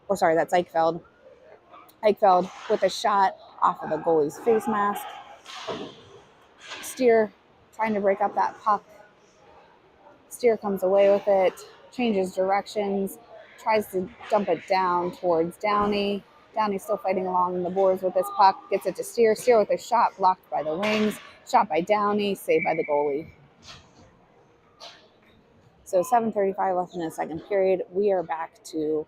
Or sorry, that's Eichfeld. Eichfeld with a shot off of the goalie's face mask. Steer trying to break up that puck. Steer comes away with it, changes directions, tries to dump it down towards Downey. Downey still fighting along the boards with this puck, gets it to Steer. Steer with a shot blocked by the wings, shot by Downey, saved by the goalie. So 7:35 left in the second period. We are back to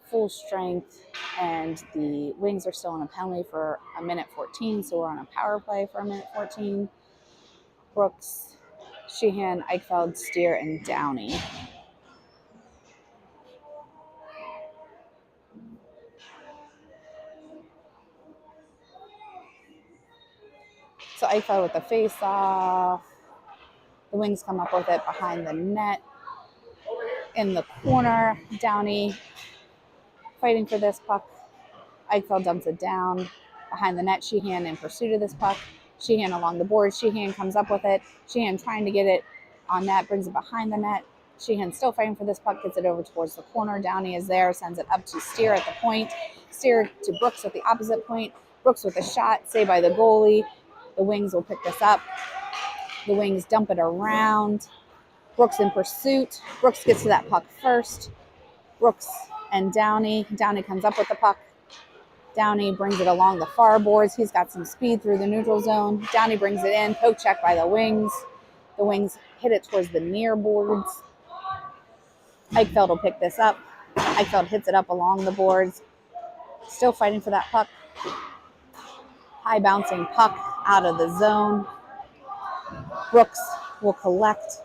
full strength, and the Wings are still on a penalty for a minute 14, so we're on a power play for a minute 14. Brooks, Sheehan, Eichfeld, Steer, and Downey. So Eichfeld with the face-off. The Wings come up with it behind the net. In the corner, Downey fighting for this puck. Eichfeld dumps it down behind the net. Sheehan in pursuit of this puck. Sheehan along the board. Sheehan comes up with it. Sheehan trying to get it on net, brings it behind the net. Sheehan still fighting for this puck, gets it over towards the corner. Downey is there, sends it up to Steer at the point. Steer to Brooks at the opposite point. Brooks with a shot, saved by the goalie. The Wings will pick this up. The Wings dump it around. Brooks in pursuit. Brooks gets to that puck first. Brooks and Downey. Downey comes up with the puck. Downey brings it along the far boards. He's got some speed through the neutral zone. Downey brings it in. Poke check by the Wings. The Wings hit it towards the near boards. Eichfeld will pick this up. Eichfeld hits it up along the boards. Still fighting for that puck. High bouncing puck out of the zone. Brooks will collect.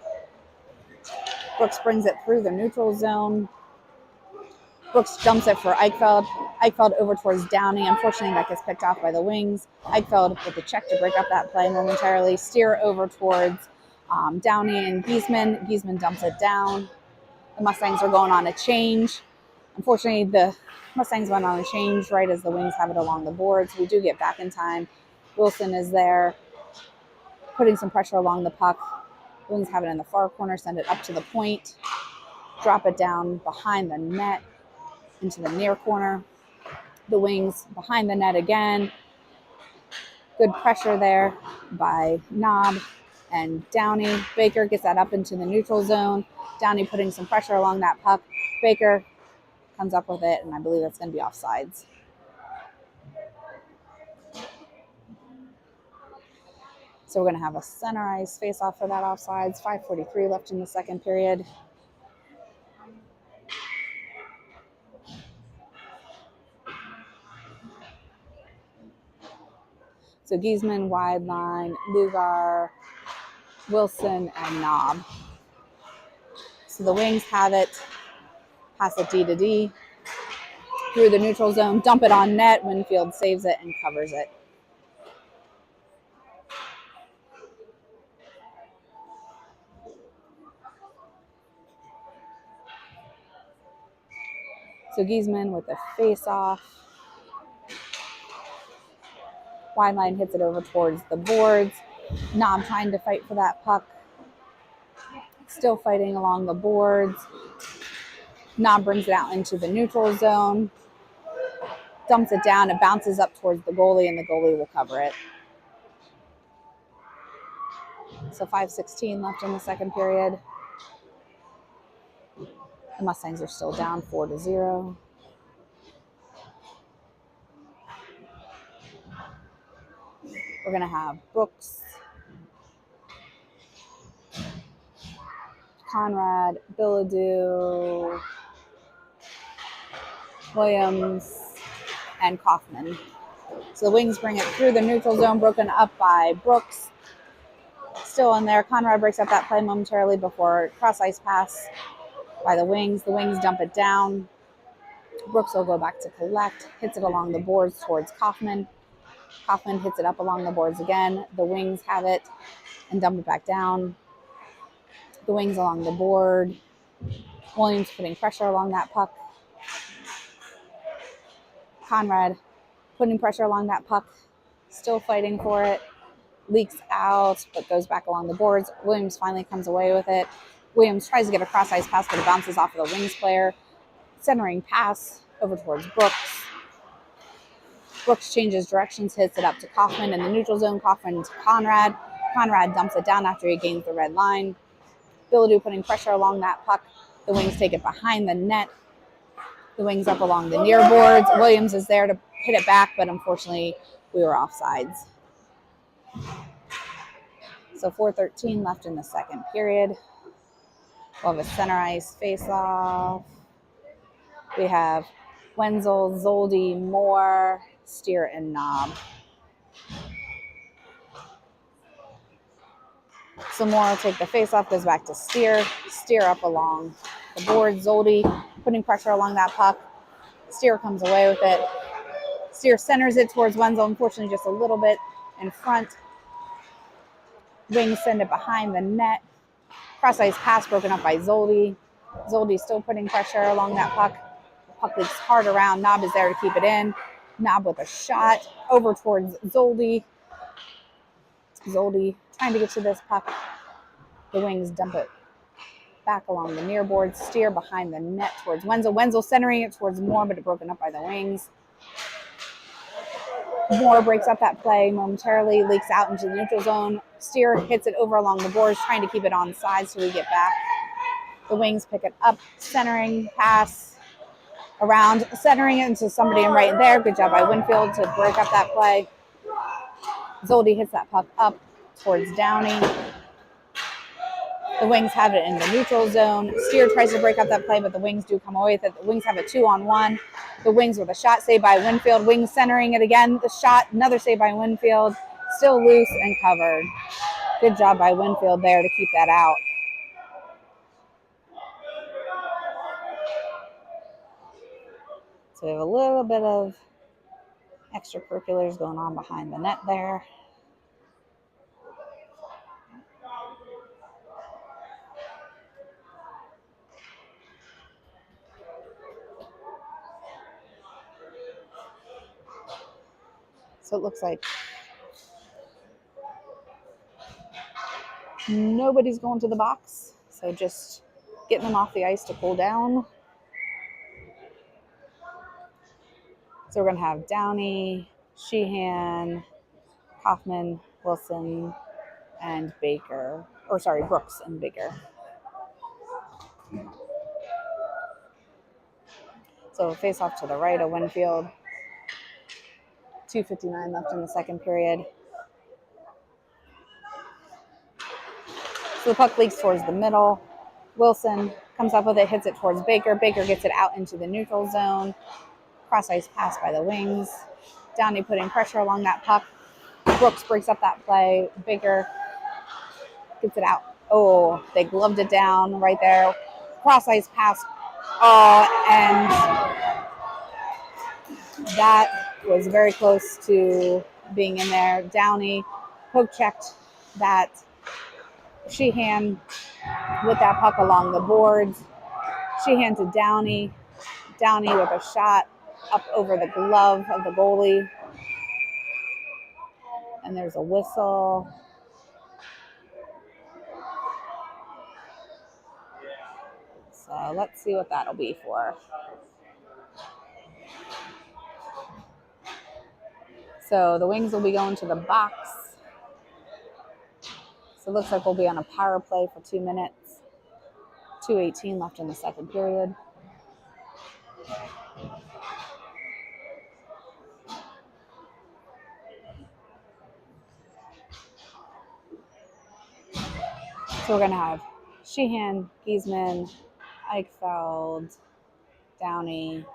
Brooks brings it through the neutral zone. Brooks jumps it for Eichfeld. Eichfeld over towards Downey. Unfortunately, that gets picked off by the Wings. Eichfeld with the check to break up that play momentarily. Steer over towards Downey and Giesman. Giesman dumps it down. The Mustangs are going on a change. Unfortunately, the Mustangs went on a change right as the Wings have it along the boards. We do get back in time. Wilson is there, putting some pressure along the puck. The Wings have it in the far corner, send it up to the point, drop it down behind the net into the near corner. The Wings behind the net again. Good pressure there by Knob and Downey. Baker gets that up into the neutral zone. Downey putting some pressure along that puck. Baker comes up with it, and I believe that's going to be offsides. So we're going to have a center ice face-off for that offsides. 5:43 left in the second period. So Giesman, wide line, Lugar, Wilson, and Knob. So the Wings have it. Pass it D to D. Through the neutral zone, dump it on net. Winfield saves it and covers it. So Giesman with the face-off. Wide line hits it over towards the boards. Knob trying to fight for that puck. Still fighting along the boards. Knob brings it out into the neutral zone. Dumps it down. It bounces up towards the goalie, and the goalie will cover it. So 5:16 left in the second period. The Mustangs are still down 4-0. We're going to have Brooks, Conrad, Bilodeau, Williams, and Kaufman. So the Wings bring it through the neutral zone, broken up by Brooks. Still in there. Conrad breaks up that play momentarily before cross ice pass by the Wings. The Wings dump it down. Brooks will go back to collect, hits it along the boards towards Kaufman. Kaufman hits it up along the boards again. The Wings have it and dump it back down. The Wings along the board. Williams putting pressure along that puck. Conrad putting pressure along that puck, still fighting for it. Leaks out, but goes back along the boards. Williams finally comes away with it. Williams tries to get a cross-ice pass, but it bounces off of the Wings player. Centering pass over towards Brooks. Brooks changes directions, hits it up to Kaufman in the neutral zone. Kaufman to Conrad. Conrad dumps it down after he gains the red line. Bilodeau putting pressure along that puck. The Wings take it behind the net. The Wings up along the near boards. Williams is there to hit it back, but unfortunately we were offsides. So 4:13 left in the second period. We'll have a center ice face-off. We have Wenzel, Zoldi, Moore, Steer, and Knob. So Moore will take the face-off, goes back to Steer. Steer up along the board. Zoldi putting pressure along that puck. Steer comes away with it. Steer centers it towards Wenzel, unfortunately just a little bit in front. Wings send it behind the net. Cross-ice pass broken up by Zoldi. Zoldi still putting pressure along that puck. The puck leaks hard around. Knob is there to keep it in. Knob with a shot over towards Zoldi. Zoldi trying to get to this puck. The Wings dump it back along the near board. Steer behind the net towards Wenzel. Wenzel centering it towards Moore, but it broken up by the Wings. Moore breaks up that play momentarily, leaks out into the neutral zone. Steer hits it over along the boards, trying to keep it on side so we get back. The Wings pick it up, centering, pass around, centering it into somebody in right there. Good job by Winfield to break up that play. Zoldi hits that puck up towards Downey. The Wings have it in the neutral zone. Steer tries to break up that play, but the Wings do come away with it. The Wings have a 2-on-1. The Wings with a shot saved by Winfield. Wings centering it again. The shot, another save by Winfield. Still loose and covered. Good job by Winfield there to keep that out. So we have a little bit of extracurriculars going on behind the net there. So it looks like nobody's going to the box. So just getting them off the ice to cool down. So we're going to have Downey, Sheehan, Kaufman, Wilson, and Baker. Or sorry, Brooks and Baker. So face off to the right of Winfield. 2:59 left in the second period. So the puck leaks towards the middle. Wilson comes up with it, hits it towards Baker. Baker gets it out into the neutral zone. Cross-ice pass by the Wings. Downey putting pressure along that puck. Brooks breaks up that play. Baker gets it out. Oh, they gloved it down right there. Cross-ice pass. And that was very close to being in there. Downey poke checked that. Sheehan with that puck along the boards. Sheehan to Downey. Downey with a shot up over the glove of the goalie. And there's a whistle. So let's see what that'll be for. So the Wings will be going to the box. So it looks like we'll be on a power play for 2 minutes. 2:18 left in the second period. So we're going to have Sheehan, Giesman, Eichfeld, Downey,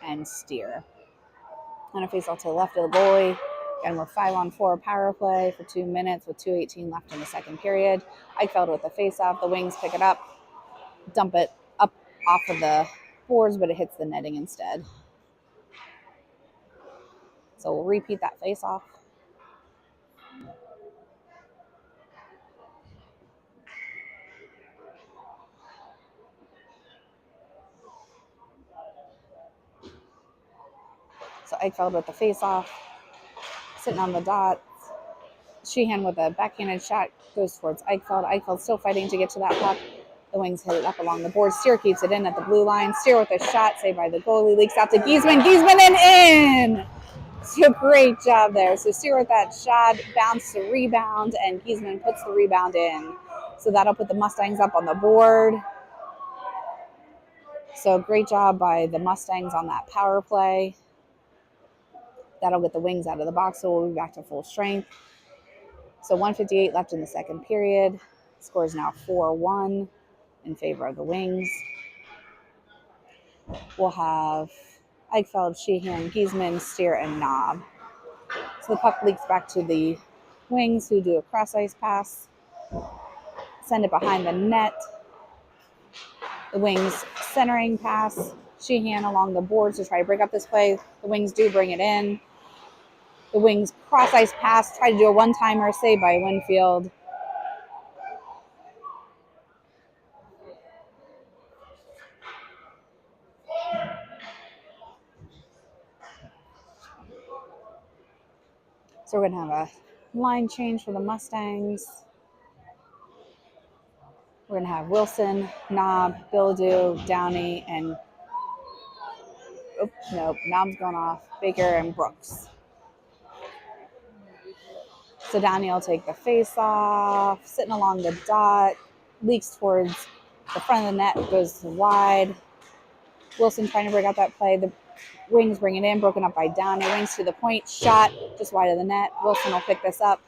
and Steer. And a face off to the left of the goalie. Again, we're 5-on-4 power play for 2 minutes with 2:18 left in the second period. Eichfeld with the face off. The Wings pick it up, dump it up off of the boards, but it hits the netting instead. So we'll repeat that face off. Eichfeld with the face-off, sitting on the dot. Sheehan with a backhanded shot goes towards Eichfeld. Eichfeld still fighting to get to that puck. The Wings hit it up along the board. Steer keeps it in at the blue line. Steer with a shot saved by the goalie. Leaks out to Giesman. Giesman and in! So great job there. So Steer with that shot, bounced to rebound, and Giesman puts the rebound in. So that'll put the Mustangs up on the board. So great job by the Mustangs on that power play. That'll get the Wings out of the box, so we'll be back to full strength. So 1:58 left in the second period. Score is now 4-1 in favor of the Wings. We'll have Eichfeld, Sheehan, Giesman, Steer, and Knob. So the puck leaks back to the Wings, who do a cross-ice pass, send it behind the net. The Wings centering pass, Sheehan along the boards to try to break up this play. The Wings do bring it in. The Wings cross-ice pass, try to do a one-timer, saved by Winfield. So we're going to have a line change for the Mustangs. We're going to have Wilson, Knob, Bildu, Downey, and Knob's going off. Baker and Brooks. So Downey will take the face-off, sitting along the dot, leaks towards the front of the net, goes wide. Wilson trying to break out that play. The Wings bring it in, broken up by Downey. Wings to the point, shot just wide of the net. Wilson will pick this up.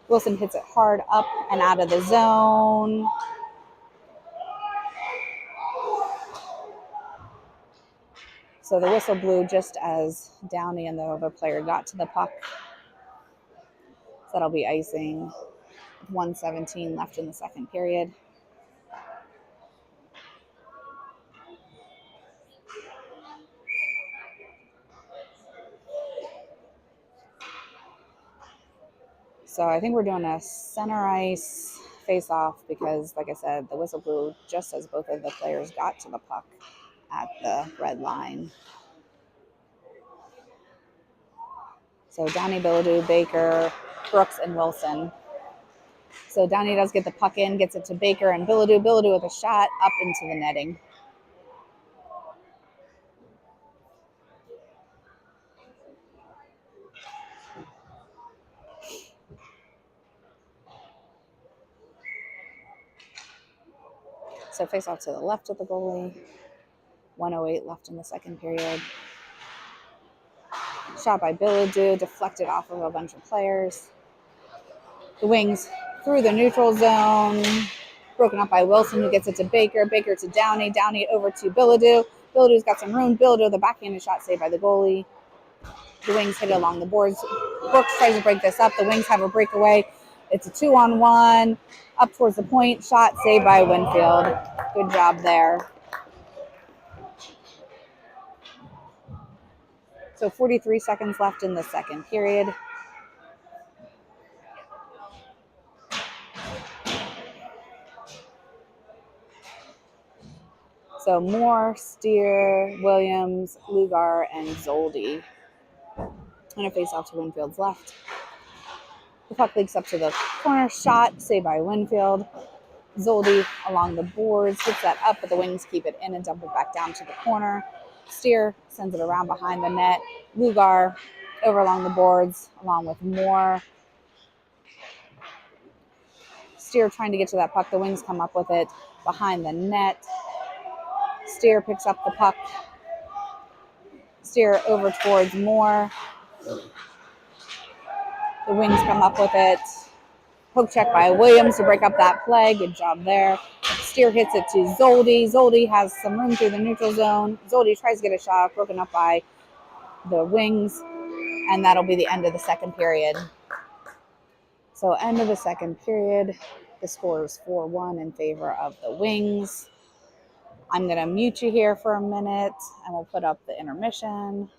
Wilson hits it hard up and out of the zone. So the whistle blew just as Downey and the other player got to the puck. So that'll be icing. 1:17 left in the second period. So I think we're doing a center ice face-off because, like I said, the whistle blew just as both of the players got to the puck at the red line. So Downey, Biladu, Baker, Brooks, and Wilson. So Downey does get the puck in, gets it to Baker and Biladu. Biladu with a shot up into the netting. So face off to the left of the goalie. 1:08 left in the second period. Shot by Biladu, deflected off of a bunch of players. The Wings through the neutral zone. Broken up by Wilson, who gets it to Baker. Baker to Downey. Downey over to Biladu. Biladu's got some room. Biladu, the backhanded shot saved by the goalie. The Wings hit it along the boards. Brooks tries to break this up. The Wings have a breakaway. It's a 2-on-1. Up towards the point. Shot saved by Winfield. Good job there. So 43 seconds left in the second period. So Moore, Steer, Williams, Lugar, and Zoldi. And a face-off to Winfield's left. The puck leaks up to the corner. Shot, saved by Winfield. Zoldi along the boards, hits that up, but the Wings keep it in and dump it back down to the corner. Steer sends it around behind the net. Lugar over along the boards, along with Moore. Steer trying to get to that puck. The Wings come up with it behind the net. Steer picks up the puck. Steer over towards Moore. The Wings come up with it. Poke check by Williams to break up that play. Good job there. Steer hits it to Zoldi. Zoldi has some room through the neutral zone. Zoldi tries to get a shot, broken up by the Wings, and that'll be the end of the second period. So end of the second period. The score is 4-1 in favor of the Wings. I'm going to mute you here for a minute, and we'll put up the intermission.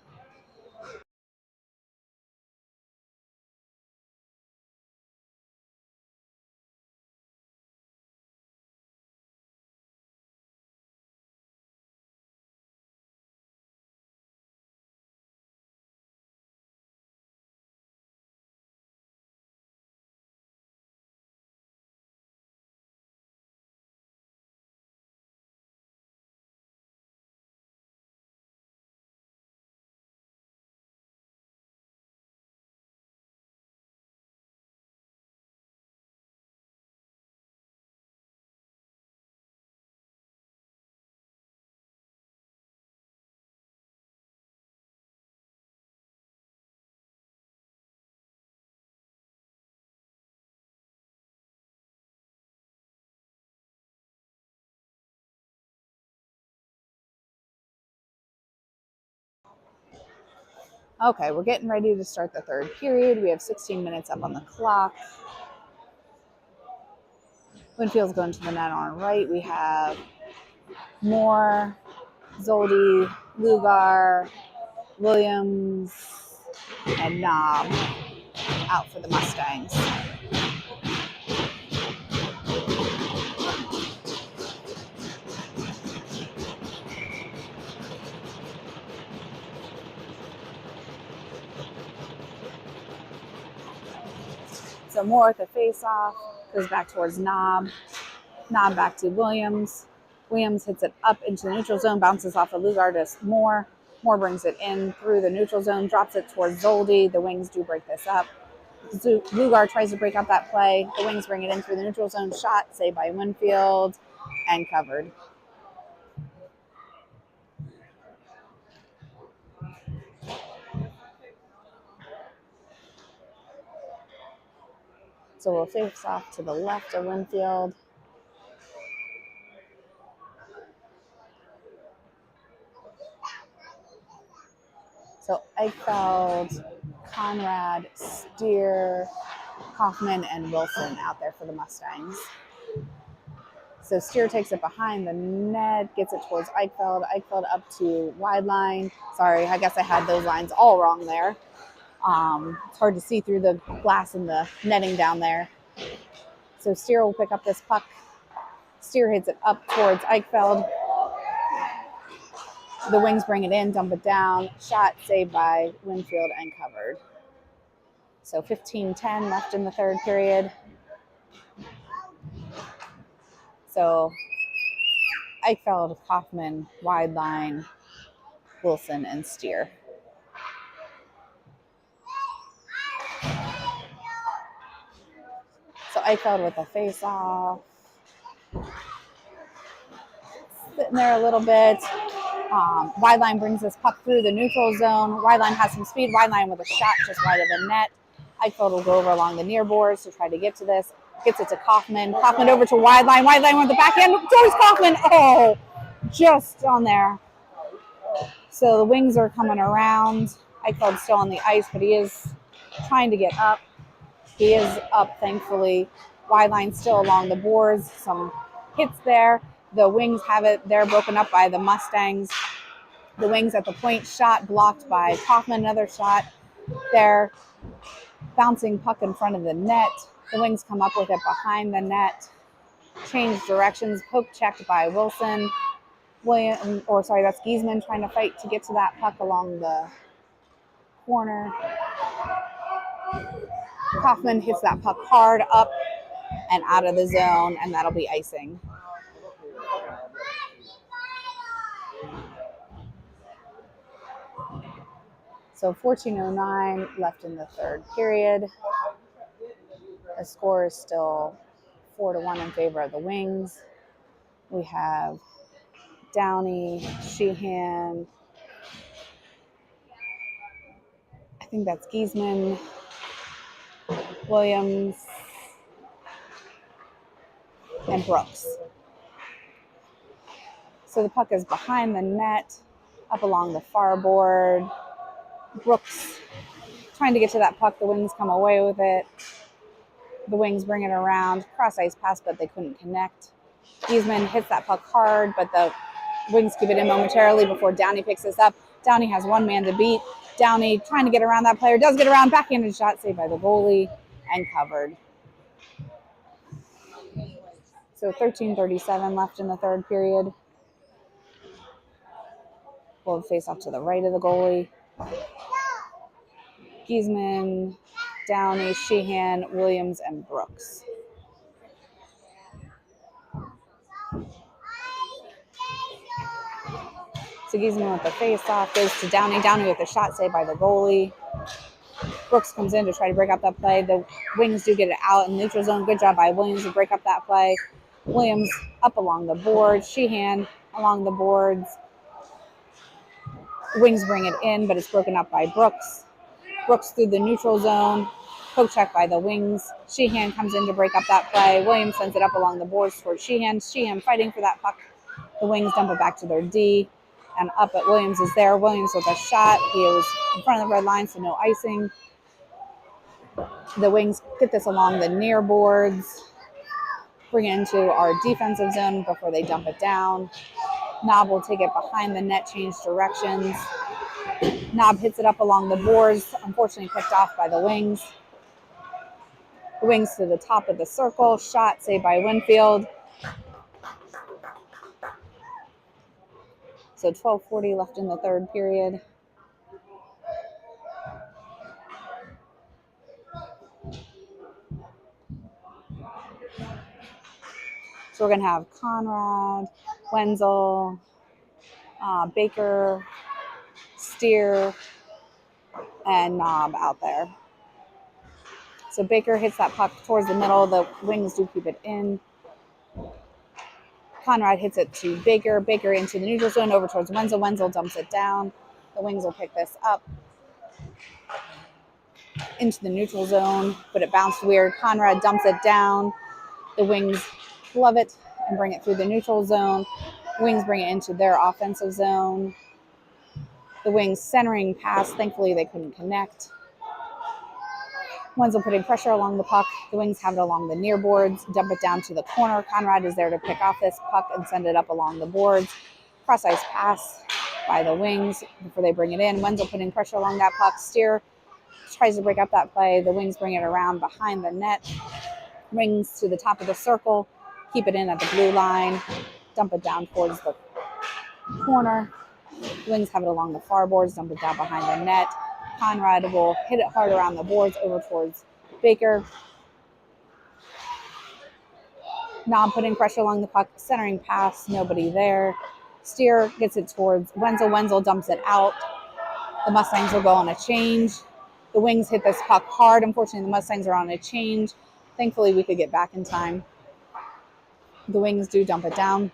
Okay, we're getting ready to start the third period. We have 16 minutes up on the clock. Winfield's going to the net on our right. We have Moore, Zoldi, Lugar, Williams, and Knob out for the Mustangs. So Moore at the face-off, goes back towards Knob. Knob back to Williams. Williams hits it up into the neutral zone, bounces off of Lugar to Moore. Moore brings it in through the neutral zone, drops it towards Zoldi. The Wings do break this up. Lugar tries to break up that play. The Wings bring it in through the neutral zone. Shot, saved by Winfield, and covered. So we'll face off to the left of Winfield. So Eichfeld, Conrad, Steer, Kaufman, and Wilson out there for the Mustangs. So Steer takes it behind the net, gets it towards Eichfeld. Eichfeld up to wide line. Sorry, I guess I had those lines all wrong there. It's hard to see through the glass and the netting down there. So Steer will pick up this puck. Steer hits it up towards Eichfeld. The Wings bring it in, dump it down. Shot, saved by Winfield, and covered. So 15-10 left in the third period. So Eichfeld, Kaufman, wide line, Wilson, and Steer. So Eichfeld with a face-off. Sitting there a little bit. Wide line brings this puck through the neutral zone. Wide line has some speed. Wide line with a shot just wide of the net. Eichfeld will go over along the near boards to try to get to this. Gets it to Kaufman. Kaufman over to wide line. Wide line with the backhand. Goes Kaufman. Oh, just on there. So the Wings are coming around. Eichfeld's still on the ice, but he is trying to get up. He is up, thankfully. Wide line still along the boards. Some hits there. The Wings have it there broken up by the Mustangs. The Wings at the point, shot blocked by Kaufman. Another shot there. Bouncing puck in front of the net. The Wings come up with it behind the net. Change directions. Poke checked by Wilson. That's Giesman trying to fight to get to that puck along the corner. Kaufman hits that puck hard up and out of the zone, and that'll be icing. So 14:09 left in the third period. The score is still 4-1 in favor of the Wings. We have Downey, Sheehan, I think that's Giesman, Williams, and Brooks. So the puck is behind the net, up along the far board. Brooks trying to get to that puck. The Wings come away with it. The Wings bring it around. Cross ice pass, but they couldn't connect. Giesman hits that puck hard, but the Wings keep it in momentarily before Downey picks this up. Downey has one man to beat. Downey trying to get around that player. Does get around. Backhanded shot saved by the goalie and covered. So 13:37 left in the third period. We'll face off to the right of the goalie. Giesman, Downey, Sheehan, Williams, and Brooks. So Giesman with the face-off goes to Downey. Downey with a shot saved by the goalie. Brooks comes in to try to break up that play. The Wings do get it out in the neutral zone. Good job by Williams to break up that play. Williams up along the boards. Sheehan along the boards. Wings bring it in, but it's broken up by Brooks. Brooks through the neutral zone. Poke check by the Wings. Sheehan comes in to break up that play. Williams sends it up along the boards towards Sheehan. Sheehan fighting for that puck. The Wings dump it back to their D. and up, but Williams is there. Williams with a shot. He was in front of the red line, so no icing. The Wings get this along the near boards, bring it into our defensive zone before they dump it down. Knob will take it behind the net, change directions. Knob hits it up along the boards, unfortunately picked off by the Wings. The Wings to the top of the circle, shot saved by Winfield. So 12:40 left in the third period. So we're going to have Conrad, Wenzel, Baker, Steer, and Knob out there. So Baker hits that puck towards the middle. The Wings do keep it in. Conrad hits it to Baker. Baker into the neutral zone over towards Wenzel. Wenzel dumps it down. The Wings will pick this up into the neutral zone, but it bounced weird. Conrad dumps it down. The Wings glove it and bring it through the neutral zone. Wings bring it into their offensive zone. The Wings centering pass. Thankfully, they couldn't connect. Wenzel putting pressure along the puck. The Wings have it along the near boards, dump it down to the corner. Conrad is there to pick off this puck and send it up along the boards. Cross ice pass by the Wings before they bring it in. Wenzel putting pressure along that puck. Steer tries to break up that play. The Wings bring it around behind the net. Wings to the top of the circle. Keep it in at the blue line. Dump it down towards the corner. The Wings have it along the far boards. Dump it down behind the net. Conrad will hit it hard around the boards over towards Baker. Knob putting pressure along the puck, centering pass, nobody there. Steer gets it towards Wenzel. Wenzel dumps it out. The Mustangs will go on a change. The Wings hit this puck hard. Unfortunately, the Mustangs are on a change. Thankfully, we could get back in time. The Wings do dump it down.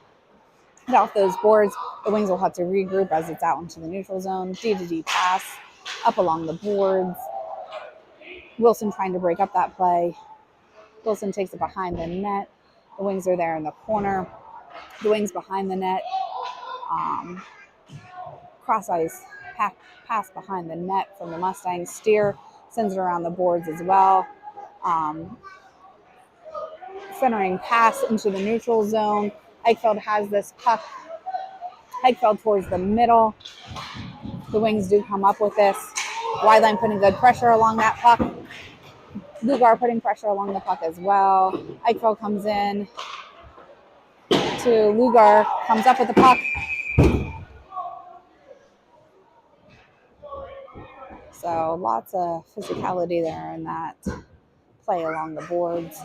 Hit off those boards. The Wings will have to regroup as it's out into the neutral zone. D-to-D pass up along the boards. Wilson trying to break up that play. Wilson takes it behind the net. The Wings are there in the corner. The Wings behind the net. Cross ice pass behind the net from the Mustangs. Steer sends it around the boards as well. Centering pass into the neutral zone. Eichfeld has this puck. Eichfeld towards the middle. The Wings do come up with this. Wideline putting good pressure along that puck. Lugar putting pressure along the puck as well. Eichfeld comes in to Lugar, comes up with the puck. So lots of physicality there in that play along the boards.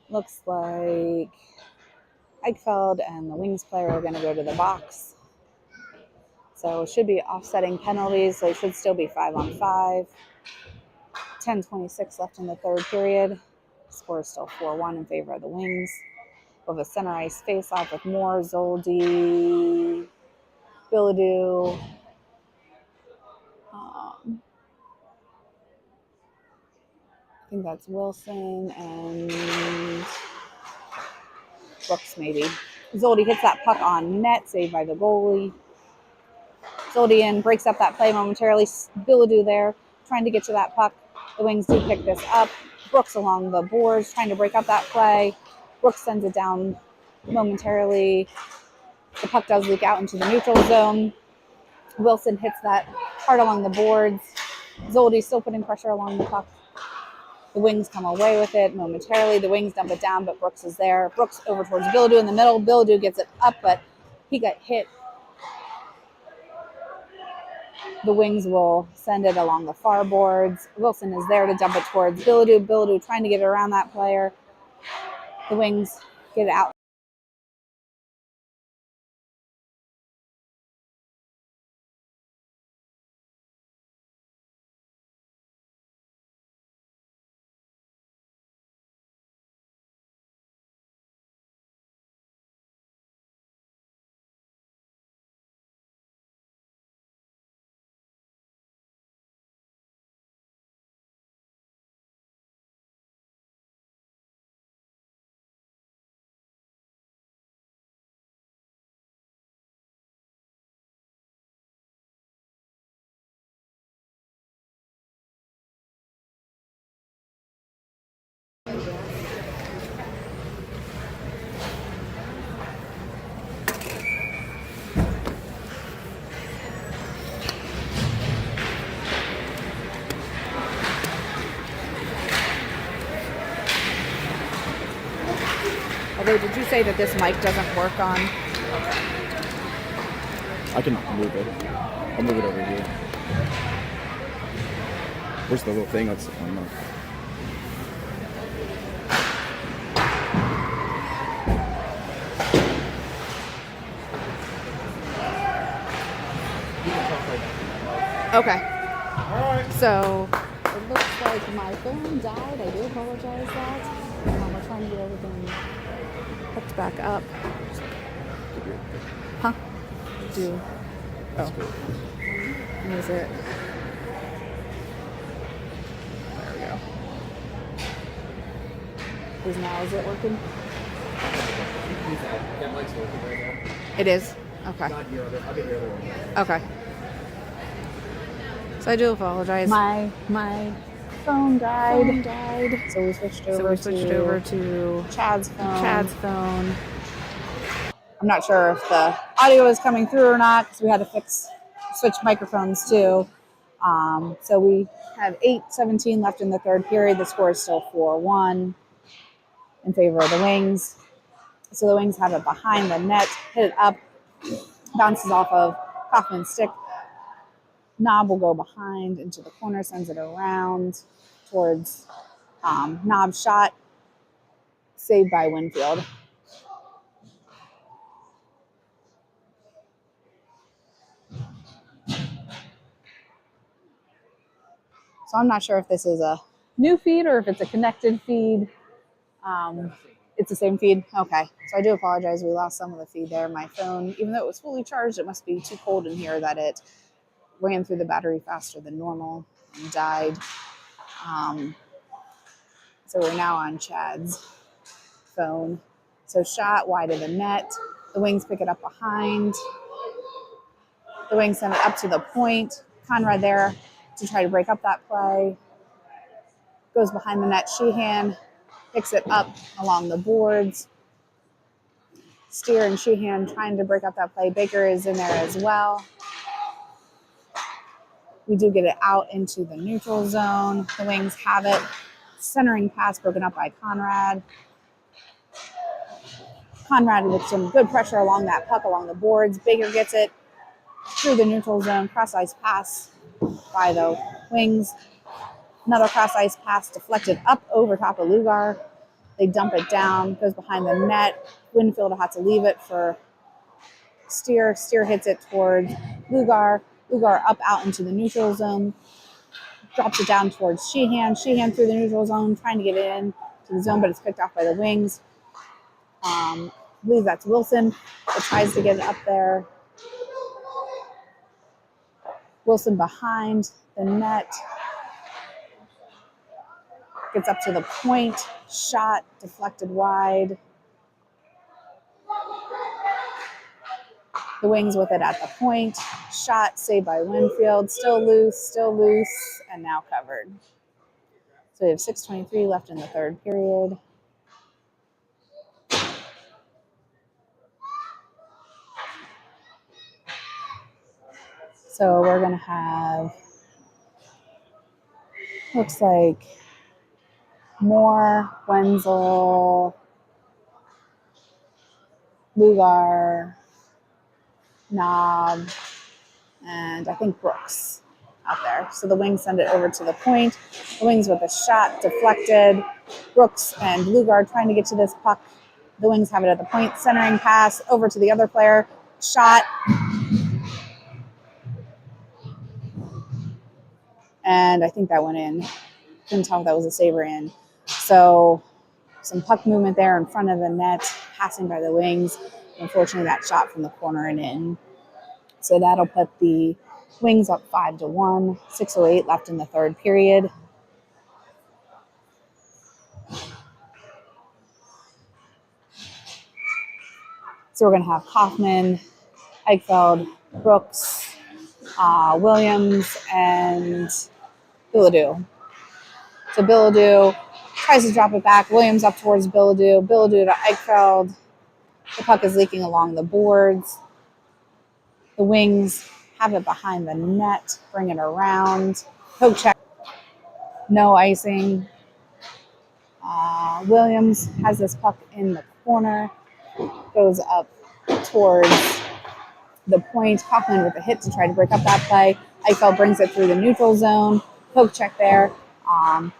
Looks like Eichfeld and the Wings player are going to go to the box. So it should be offsetting penalties, so it should still be 5-on-5. 10:26 left in the third period. Score is still 4-1 in favor of the Wings. We'll have a center ice face-off with Moore, Zoldi, Billadou. I think that's Wilson and Brooks maybe. Zoldi hits that puck on net, saved by the goalie. Zoldi in, breaks up that play momentarily. Billadou there, trying to get to that puck. The Wings do pick this up. Brooks along the boards, trying to break up that play. Brooks sends it down momentarily. The puck does leak out into the neutral zone. Wilson hits that hard along the boards. Zoldi still putting pressure along the puck. The Wings come away with it momentarily. The Wings dump it down, but Brooks is there. Brooks over towards Billadou in the middle. Billadou gets it up, but he got hit. The Wings will send it along the far boards. Wilson is there to dump it towards Billadou. Billadou trying to get it around that player. The Wings get it out Although, did you say that this mic doesn't work on? I can move it. I'll move it over here. Where's the little thing? Let's. I don't know. Okay. So it looks like my phone died. I do apologize that. We're trying to get everything hooked back up. Huh? Do. Oh. What is it? There we go. Is it working? That mic's working right now. It is? Okay. Not your other. I'll get your other one. Okay. So I do apologize. My phone died. So we switched over to Chad's phone. I'm not sure if the audio is coming through or not because we had to switch microphones too. So we have 8:17 left in the third period. The score is still 4-1 in favor of the Wings. So the Wings have it behind the net, hit it up, bounces off of Kaufman's stick. Knob will go behind into the corner, sends it around towards Knob's shot, saved by Winfield. So I'm not sure if this is a new feed or if it's a connected feed. It's the same feed? Okay. So I do apologize. We lost some of the feed there. My phone, even though it was fully charged, it must be too cold in here that it ran through the battery faster than normal and died. So we're now on Chad's phone. So shot wide of the net. The Wings pick it up behind. The Wings send it up to the point. Conrad there to try to break up that play. Goes behind the net. Sheehan picks it up along the boards. Steer and Sheehan trying to break up that play. Baker is in there as well. We do get it out into the neutral zone. The Wings have it. Centering pass broken up by Conrad. Conrad with some good pressure along that puck along the boards. Baker gets it through the neutral zone. Cross-ice pass by the Wings. Another cross-ice pass deflected up over top of Lugar. They dump it down, goes behind the net. Winfield will have to leave it for Steer. Steer hits it towards Lugar. Lugar up out into the neutral zone. Drops it down towards Sheehan. Sheehan through the neutral zone, trying to get it in to the zone, but it's picked off by the Wings. I believe that's Wilson that tries to get it up there. Wilson behind the net. Gets up to the point. Shot deflected wide. The Wings with it at the point. Shot saved by Winfield. Still loose, and now covered. So we have 6:23 left in the third period. So we're going to have, looks like, Moore, Wenzel, Lugar, Knob, and I think Brooks out there. So the Wings send it over to the point. The Wings with a shot deflected. Brooks and Lugar trying to get to this puck. The Wings have it at the point. Centering pass over to the other player. Shot. And I think that went in. Couldn't tell if that was a save or in. So some puck movement there in front of the net. Passing by the Wings. Unfortunately, that shot from the corner and in. So that'll put the Wings up 5-1. 6:08 left in the third period. So we're going to have Kaufman, Eichfeld, Brooks, Williams, and Bilodeau. So Bilodeau tries to drop it back. Williams up towards Bilodeau. Bilodeau to Eichfeld. The puck is leaking along the boards. The Wings have it behind the net. Bring it around. Poke check. No icing. Williams has this puck in the corner, goes up towards the point. Kaufman with a hit to try to break up that play. Eichel brings it through the neutral zone. Poke check there.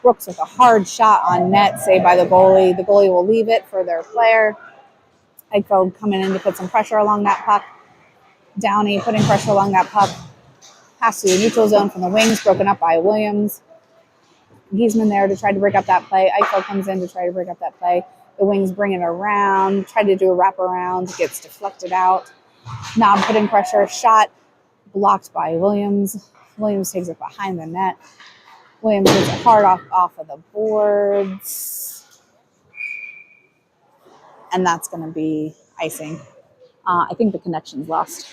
Brooks with a hard shot on net, saved by the goalie. The goalie will leave it for their player. Eichel coming in to put some pressure along that puck. Downey putting pressure along that puck. Pass to the neutral zone from the wings, broken up by Williams. Giesman there to try to break up that play. Eichel comes in to try to break up that play. The wings bring it around, try to do a wraparound, gets deflected out. Knob putting pressure, shot blocked by Williams. Williams takes it behind the net. Williams gets it hard off of the boards. And that's going to be icing. I think the connection's lost.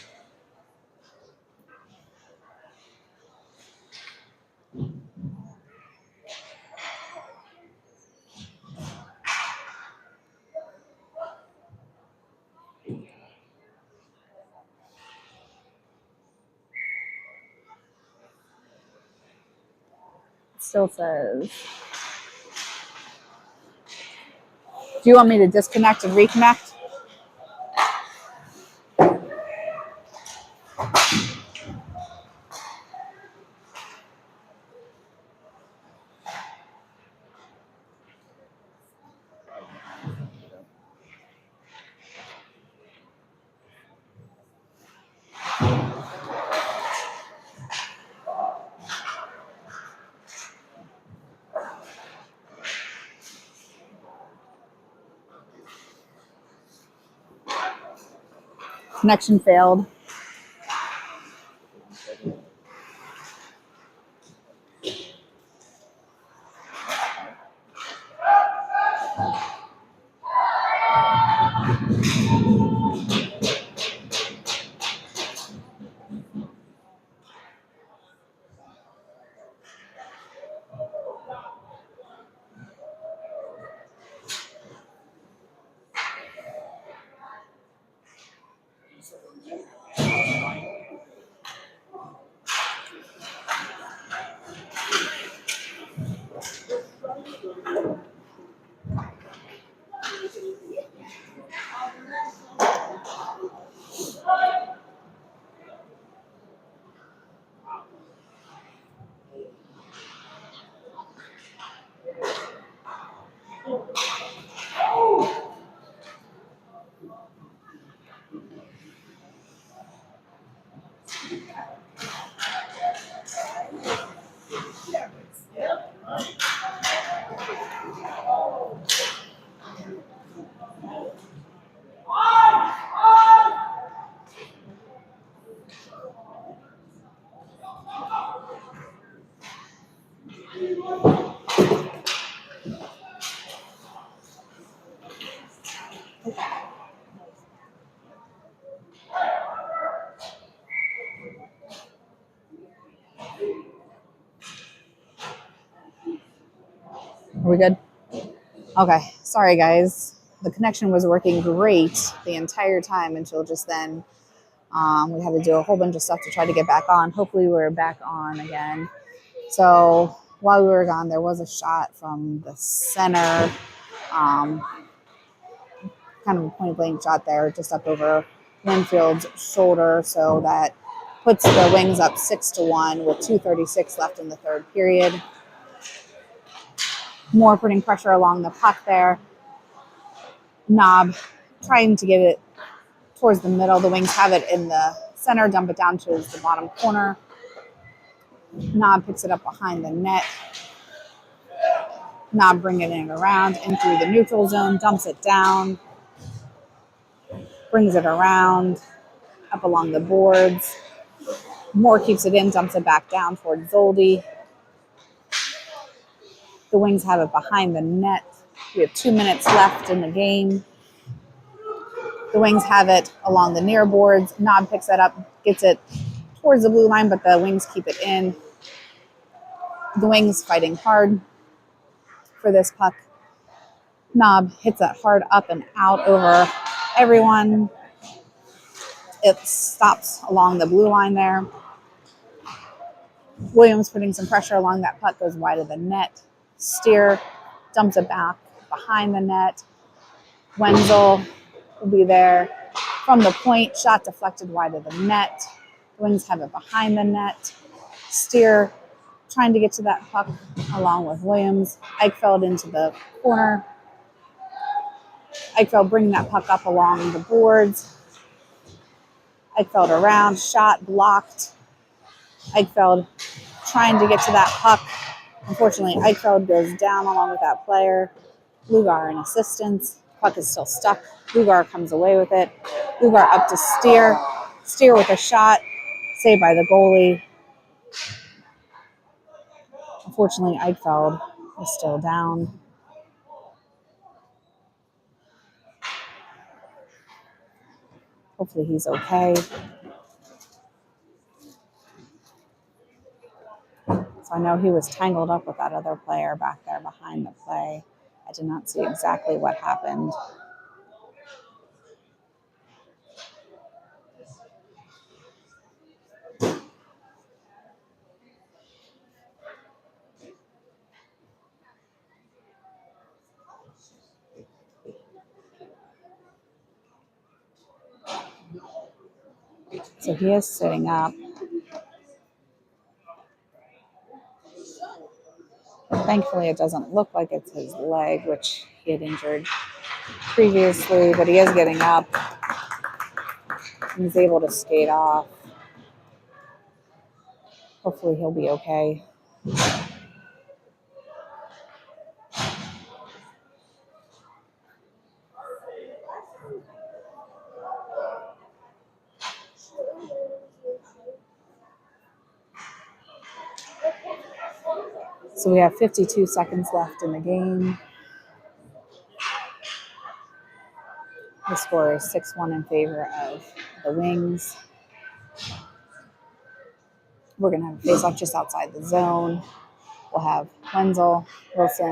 Still says, do you want me to disconnect and reconnect? Connection failed. Are we good? Okay. Sorry, guys. The connection was working great the entire time until just then. We had to do a whole bunch of stuff to try to get back on. Hopefully we're back on again. So while we were gone, there was a shot from the center, kind of a point blank shot there, just up over Linfield's shoulder. So that puts the Wings up 6-1 with 2:36 left in the third period. Moore putting pressure along the puck there. Knob trying to get it towards the middle. The Wings have it in the center, dump it down towards the bottom corner. Knob picks it up behind the net. Knob bringing it around in through the neutral zone, dumps it down, brings it around, up along the boards. Moore keeps it in, dumps it back down towards Zoldi. The Wings have it behind the net. We have 2 minutes left in the game. The Wings have it along the near boards. Knob picks that up, gets it towards the blue line, but the Wings keep it in. The Wings fighting hard for this puck. Knob hits that hard up and out over everyone. It stops along the blue line there. Williams putting some pressure along that puck, goes wide of the net. Steer dumps it back behind the net. Wenzel will be there. From the point, shot deflected wide of the net. The Wings have it behind the net. Steer trying to get to that puck along with Williams. Eichfeld into the corner. Eichfeld bringing that puck up along the boards. Eichfeld around, shot blocked. Eichfeld trying to get to that puck. Unfortunately, Eichfeld goes down along with that player. Lugar in assistance. Puck is still stuck. Lugar comes away with it. Lugar up to Steer. Steer with a shot. Saved by the goalie. Unfortunately, Eichfeld is still down. Hopefully he's okay. So I know he was tangled up with that other player back there behind the play. I did not see exactly what happened. So he is sitting up. Thankfully, it doesn't look like it's his leg, which he had injured previously, but he is getting up. He's able to skate off. Hopefully he'll be okay. So we have 52 seconds left in the game. The score is 6-1 in favor of the Wings. We're going to have a face-off just outside the zone. We'll have Wenzel, Wilson,